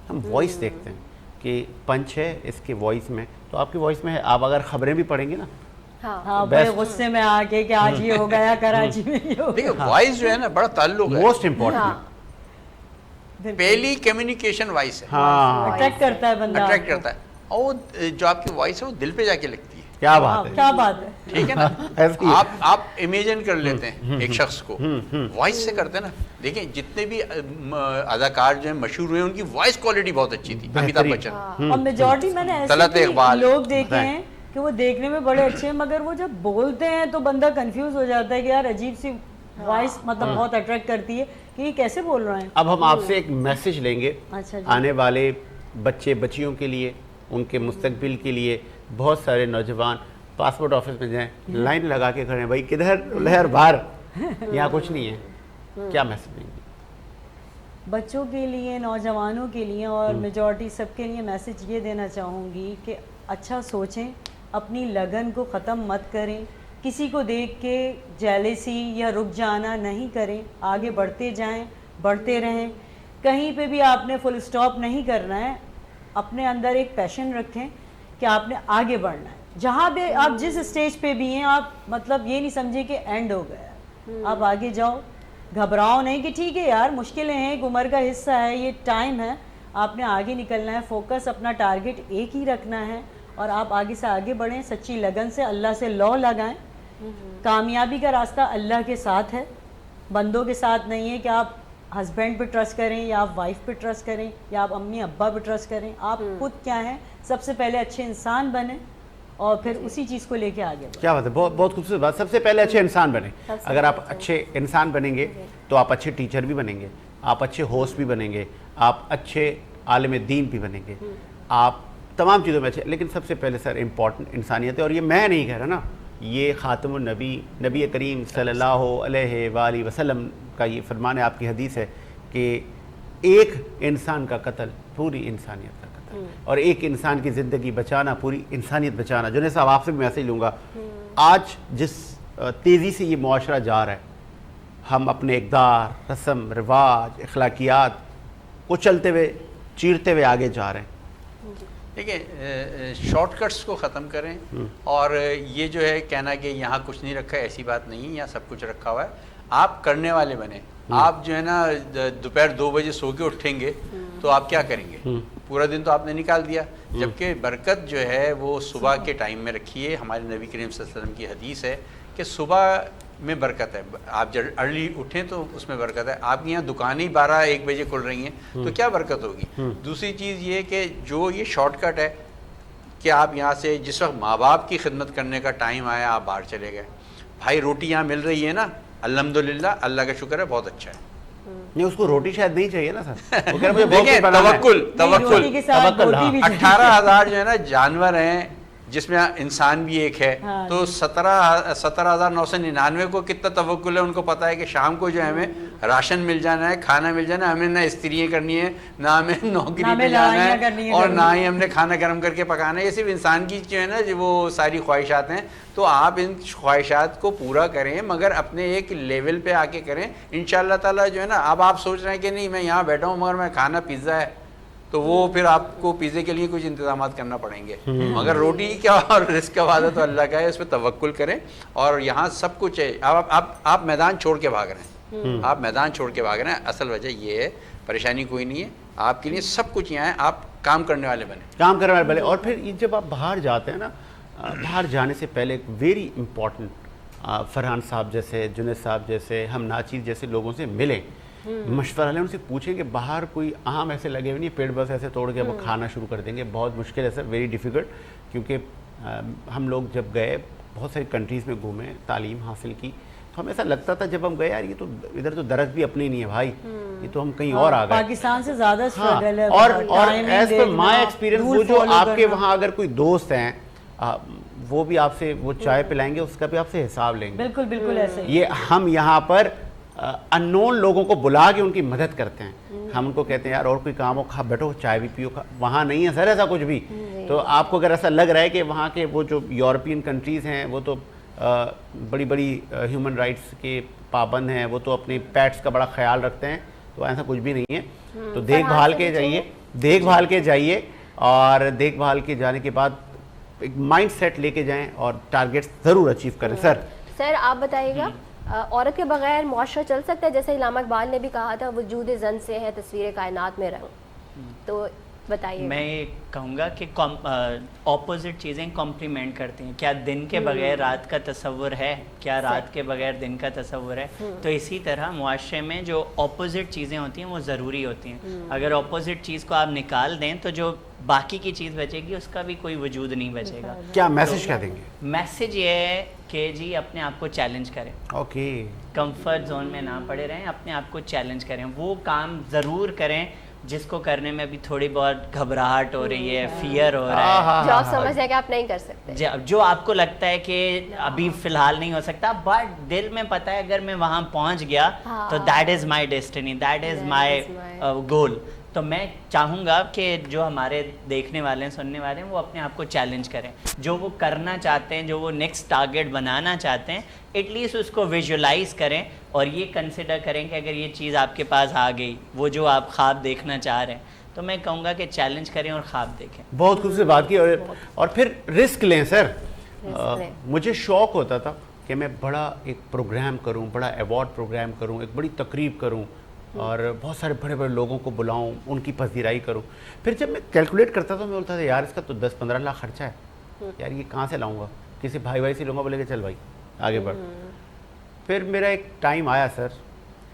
ہم وائس دیکھتے ہیں کہ پنچ ہے اس کے وائس میں. تو آپ کی وائس میں ہے, آپ اگر خبریں بھی پڑھیں گے نا, ہاں بڑے غصے میں آ کے کہ آج یہ ہو گیا, کراچی میں یہ ہو گیا. دیکھیں وائس جو ہے نا بڑا تعلق ہے, موسٹ امپورٹنٹ. پہلی کمیونیکیشن وائس ہے, ہاں اٹریکٹ کرتا ہے بندہ, اٹریکٹ کرتا ہے, اور جو آپ کی وائس ہے وہ دل پہ جا کے لگتی ہے. کیا بات ہے, کیا بات ہے. ٹھیک ہے نا, ایسی ہے. آپ امیجن کر لیتے ہیں ایک شخص کو, وائس سے کرتے ہیں نا. دیکھیں جتنے بھی اداکار جو ہیں مشہور ہوئے ان کی وائس کوالٹی بہت اچھی تھی. امیتابھ بچن, اور میجورٹی میں نے طلعت ایسے اقبال, لوگ دیکھے ہیں کہ وہ دیکھنے میں بڑے اچھے ہیں, مگر وہ جب بولتے ہیں تو بندہ کنفیوز ہو جاتا ہے کہ یار عجیب سی وائس, مطلب بہت اٹریکٹ کرتی ہے کہ یہ کیسے بول رہے ہیں. اب ہم آپ سے ایک میسج لیں گے اچھا جی. آنے والے بچے بچیوں کے لیے, ان کے مستقبل کے لیے. بہت سارے نوجوان پاسپورٹ آفس میں جائیں, لائن لگا کے کھڑے ہیں, بھائی کدھر لہر باہر, یہاں کچھ نہیں ہے. کیا میسج دیں گے بچوں کے لیے, نوجوانوں کے لیے, اور میجورٹی سب کے لیے میسج یہ دینا چاہوں گی کہ اچھا سوچیں, اپنی لگن کو ختم مت کریں, کسی کو دیکھ کے جیلیسی یا رک جانا نہیں کریں, آگے بڑھتے جائیں, بڑھتے رہیں. کہیں پہ بھی آپ نے فل اسٹاپ نہیں کرنا ہے, اپنے اندر ایک پیشن رکھیں کہ آپ نے آگے بڑھنا ہے. جہاں بھی آپ جس اسٹیج پہ بھی ہیں, آپ مطلب یہ نہیں سمجھے کہ اینڈ ہو گیا, آپ آگے جاؤ, گھبراؤ نہیں کہ ٹھیک ہے یار مشکلیں ہیں, ایک عمر کا حصہ ہے, یہ ٹائم ہے, آپ نے آگے نکلنا ہے. فوکس اپنا ٹارگٹ ایک ہی رکھنا ہے, اور آپ آگے سے آگے بڑھیں, سچی لگن سے, اللہ سے لو لگائیں. کامیابی کا راستہ اللہ کے ساتھ ہے, بندوں کے ساتھ نہیں ہے کہ آپ ہسبینڈ پہ ٹرسٹ کریں, یا آپ وائف پہ ٹرسٹ کریں, یا آپ امی ابا پہ ٹرسٹ کریں. آپ خود کیا ہیں, سب سے پہلے اچھے انسان بنیں, اور پھر اسی چیز کو لے کے آگے بڑھیں. کیا بات ہے, بہت بہت خوبصورت بات. سب سے پہلے اچھے انسان بنیں. اگر آپ اچھے انسان بنیں گے تو آپ اچھے ٹیچر بھی بنیں گے, آپ اچھے ہوسٹ بھی بنیں گے, آپ اچھے عالم دین بھی بنیں گے, آپ تمام چیزوں میں اچھے. لیکن سب سے پہلے سر امپورٹنٹ انسانیت ہے, اور یہ میں نہیں کہہ رہا نا, یہ خاتم النبی نبی کریم صلی اللہ علیہ وآلہ وسلم کا یہ فرمان ہے, آپ کی حدیث ہے کہ ایک انسان کا قتل پوری انسانیت کا قتل, اور ایک انسان کی زندگی بچانا پوری انسانیت بچانا. جنید صاحب آپ سے بھی میسج لوں گا, آج جس تیزی سے یہ معاشرہ جا رہا ہے, ہم اپنے اقدار, رسم رواج, اخلاقیات کو چلتے ہوئے چیرتے ہوئے آگے جا رہے ہیں. دیکھیں شارٹ کٹس کو ختم کریں, اور یہ جو ہے کہنا کہ یہاں کچھ نہیں رکھا ہے, ایسی بات نہیں, یہاں سب کچھ رکھا ہوا ہے. آپ کرنے والے بنیں. آپ جو ہے نا دوپہر 2 بجے سو کے اٹھیں گے تو آپ کیا کریں گے, پورا دن تو آپ نے نکال دیا. جبکہ برکت جو ہے وہ صبح کے ٹائم میں رکھیے. ہمارے نبی کریم صلی اللہ علیہ وسلم کی حدیث ہے کہ صبح میں برکت ہے, آپ جب ارلی اٹھیں تو اس میں برکت ہے. آپ کی یہاں دکانیں 12-1 بجے کھل رہی ہیں تو کیا برکت ہوگی. دوسری چیز یہ کہ جو یہ شارٹ کٹ ہے کہ آپ یہاں سے جس وقت ماں باپ کی خدمت کرنے کا ٹائم آیا آپ باہر چلے گئے, بھائی روٹی یہاں مل رہی ہے نا, الحمدللہ, اللہ کا شکر ہے, بہت اچھا ہے. نہیں, اس کو روٹی شاید نہیں چاہیے نا سر, وہ کہہ رہے مجھے دیکھیں توکل, روٹی کے ساتھ روٹی بھی 18,000 جو ہے نا جانور ہیں جس میں انسان بھی ایک ہے, تو 17,999 کو کتنا توکل ہے. ان کو پتا ہے کہ شام کو جو ہے ہمیں راشن مل جانا ہے, کھانا مل جانا ہے, ہمیں نہ استریاں کرنی ہے, نہ ہمیں نوکری پہ جانا ہے, اور نہ ہی ہم نے کھانا گرم کر کے پکانا ہے. یہ صرف انسان کی جو ہے نا وہ ساری خواہشات ہیں. تو آپ ان خواہشات کو پورا کریں, مگر اپنے ایک لیول پہ آ کے کریں. انشاءاللہ تعالیٰ جو ہے نا, اب آپ سوچ رہے ہیں کہ نہیں میں یہاں بیٹھا ہوں مگر میں کھانا پیزا ہے, تو وہ پھر آپ کو پیزے کے لیے کچھ انتظامات کرنا پڑیں گے. مگر روٹی کا اور رزق کا وعدہ تو اللہ کا ہے, اس پہ توکل کریں. اور یہاں سب کچھ ہے. آپ میدان چھوڑ کے بھاگ رہے ہیں, آپ میدان چھوڑ کے بھاگ رہے ہیں. اصل وجہ یہ ہے, پریشانی کوئی نہیں ہے, آپ کے لیے سب کچھ یہاں ہے, آپ کام کرنے والے بنیں, کام کرنے والے بنے. اور پھر جب آپ باہر جاتے ہیں نا, باہر جانے سے پہلے ایک ویری امپورٹنٹ, فرحان صاحب جیسے, جنید صاحب جیسے, ہم ناچیر جیسے لوگوں سے ملیں, مشورہ لیں, ان سے پوچھیں کہ باہر کوئی آم ایسے لگے ہوئے نہیں, پیڑ بس ایسے توڑ کے وہ کھانا شروع کر دیں گے. بہت مشکل ہے سر, ویری ڈیفیکلٹ. کیونکہ ہم لوگ جب گئے بہت ساری کنٹریز میں گھومے, تعلیم حاصل کی, تو ہمیں ایسا لگتا تھا جب ہم گئے یار یہ تو ادھر تو درخت بھی اپنی نہیں ہے بھائی, یہ تو ہم کہیں اور آ گئے. پاکستان سے زیادہ اسٹرگل ہے. اور ایز پر مائی ایکسپیرینس وہ جو آپ کے وہاں اگر کوئی دوست ہیں وہ بھی آپ سے وہ چائے پلائیں گے, اس کا بھی آپ سے حساب لیں گے. بالکل بالکل ایسے ہی. یہ ہم یہاں پر اننون لوگوں کو بلا کے ان کی مدد کرتے ہیں. ہم ان کو کہتے ہیں یار اور کوئی کام ہو کھا بیٹھو چائے بھی پیو. وہاں نہیں ہے سر ایسا کچھ بھی. تو آپ کو اگر ایسا لگ رہا ہے کہ وہاں کے وہ جو یورپین کنٹریز ہیں وہ تو بڑی بڑی ہیومن رائٹس کے پابند ہیں, وہ تو اپنی پیٹس کا بڑا خیال رکھتے ہیں, تو ایسا کچھ بھی نہیں ہے. تو دیکھ بھال کے جائیے, دیکھ بھال کے جائیے, اور دیکھ بھال کے جانے کے بعد ایک مائنڈ سیٹ لے کے جائیں اور ٹارگیٹس ضرور اچیو کریں. سر آپ بتائیے گا عورت کے بغیر معاشرہ چل سکتا ہے؟ جیسے علامہ اقبال نے بھی کہا تھا وجود زن سے ہے تصویر کائنات میں رنگ, تو بتائیے. میں یہ کہوں گا کہ اپوزٹ چیزیں کمپلیمنٹ کرتی ہیں. کیا دن کے بغیر رات کا تصور ہے؟ کیا رات کے بغیر دن کا تصور ہے؟ تو اسی طرح معاشرے میں جو اپوزٹ چیزیں ہوتی ہیں وہ ضروری ہوتی ہیں. اگر اپوزٹ چیز کو آپ نکال دیں تو جو باقی کی چیز بچے گی اس کا بھی کوئی وجود نہیں بچے گا. کیا میسج کیا دیں گے؟ میسج یہ ہے کہ جی اپنے آپ کو چیلنج کریں. اوکے. کمفرٹ زون میں نہ پڑے رہیں, اپنے آپ کو چیلنج کریں. وہ کام ضرور کریں جس کو کرنے میں ابھی تھوڑی بہت گھبراہٹ ہو رہی ہے, فیئر ہو رہا ہے, جو آپ سمجھ رہے کہ آپ نہیں کر سکتے, جو آپ کو لگتا ہے کہ ابھی فی الحال نہیں ہو سکتا, بٹ دل میں پتہ ہے اگر میں وہاں پہنچ گیا تو that is my destiny, that is my goal. تو میں چاہوں گا کہ جو ہمارے دیکھنے والے ہیں, سننے والے ہیں, وہ اپنے آپ کو چیلنج کریں. جو وہ کرنا چاہتے ہیں, جو وہ نیکسٹ ٹارگیٹ بنانا چاہتے ہیں, ایٹ لیسٹ اس کو ویژولائز کریں اور یہ کنسیڈر کریں کہ اگر یہ چیز آپ کے پاس آ گئی, وہ جو آپ خواب دیکھنا چاہ رہے ہیں, تو میں کہوں گا کہ چیلنج کریں اور خواب دیکھیں. بہت خوبصورت بات کی. اور پھر رسک لیں سر. مجھے شوق ہوتا تھا کہ میں بڑا ایک پروگرام کروں, بڑا ایوارڈ پروگرام کروں, ایک بڑی تقریب کروں اور بہت سارے بڑے بڑے لوگوں کو بلاؤں, ان کی پذیرائی کروں. پھر جب میں کیلکولیٹ کرتا تھا میں بولتا تھا یار اس کا تو 10-15 لاکھ خرچہ ہے, یار یہ کہاں سے لاؤں گا, کسی بھائی سے لوں گا, بولے کہ چل بھائی آگے بڑھ. پھر میرا ایک ٹائم آیا سر,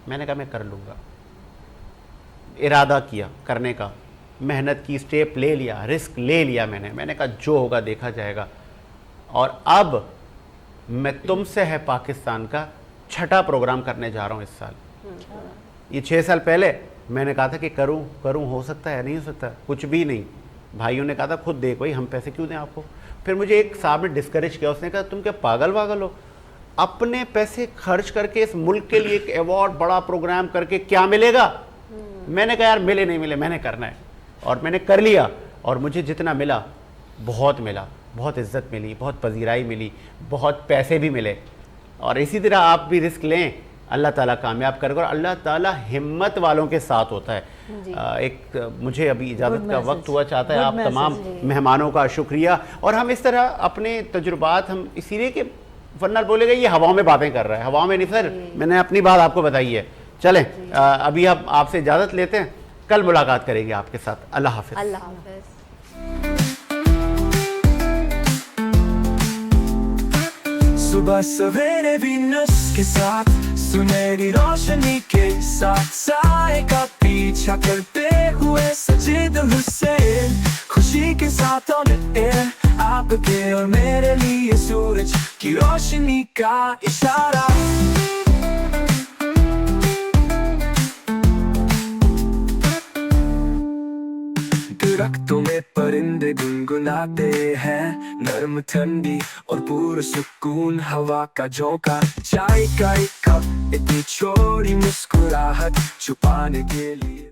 میں نے کہا میں کر لوں گا. ارادہ کیا کرنے کا, محنت کی, اسٹیپ لے لیا, رسک لے لیا. میں نے کہا جو ہوگا دیکھا جائے گا. اور اب میں تم سے ہے پاکستان کا 6واں پروگرام کرنے جا رہا ہوں اس سال. یہ 6 سال پہلے میں نے کہا تھا کہ کروں ہو سکتا ہے نہیں ہو سکتا, کچھ بھی نہیں. بھائیوں نے کہا تھا خود دیکھ بھائی ہم پیسے کیوں دیں آپ کو. پھر مجھے ایک صاحب نے ڈسکریج کیا, اس نے کہا تم کیا پاگل ہو, اپنے پیسے خرچ کر کے اس ملک کے لیے ایک ایوارڈ بڑا پروگرام کر کے کیا ملے گا. میں نے کہا یار ملے نہیں ملے, میں نے کرنا ہے. اور میں نے کر لیا, اور مجھے جتنا ملا, بہت عزت ملی, بہت پذیرائی ملی, بہت پیسے بھی ملے. اور اسی طرح آپ بھی رسک لیں, اللہ تعالیٰ کامیاب کرے گا, اور اللہ تعالیٰ ہمت والوں کے ساتھ ہوتا ہے. ایک مجھے ابھی اجازت کا وقت ہوا چاہتا ہے. آپ تمام مہمانوں کا شکریہ. اور ہم اس طرح اپنے تجربات ہم اسی لیے کہ ورنہ بولے گا یہ ہواؤں میں باتیں کر رہا ہے, ہواؤں میں نہیں سر, میں نے اپنی بات آپ کو بتائی ہے. چلیں ابھی ہم آپ سے اجازت لیتے ہیں, کل ملاقات کریں گے آپ کے ساتھ. اللہ حافظ. اللہ حافظ. صبح سویرے وینس کے ساتھ سنہری روشنی کے ساتھ سائے کا پیچھا کرتے ہوئے سجید حسین, خوشی کے ساتھ آپ کے اور میرے لیے سورج کی روشنی کا اشارہ. درختوں میں پرندے گنگناتے ہیں, نرم ٹھنڈی اور پرسکون ہوا کا جھونکا. چائے کا ایک کپ اتنی چھوٹی مسکراہٹ چھپانے کے لیے.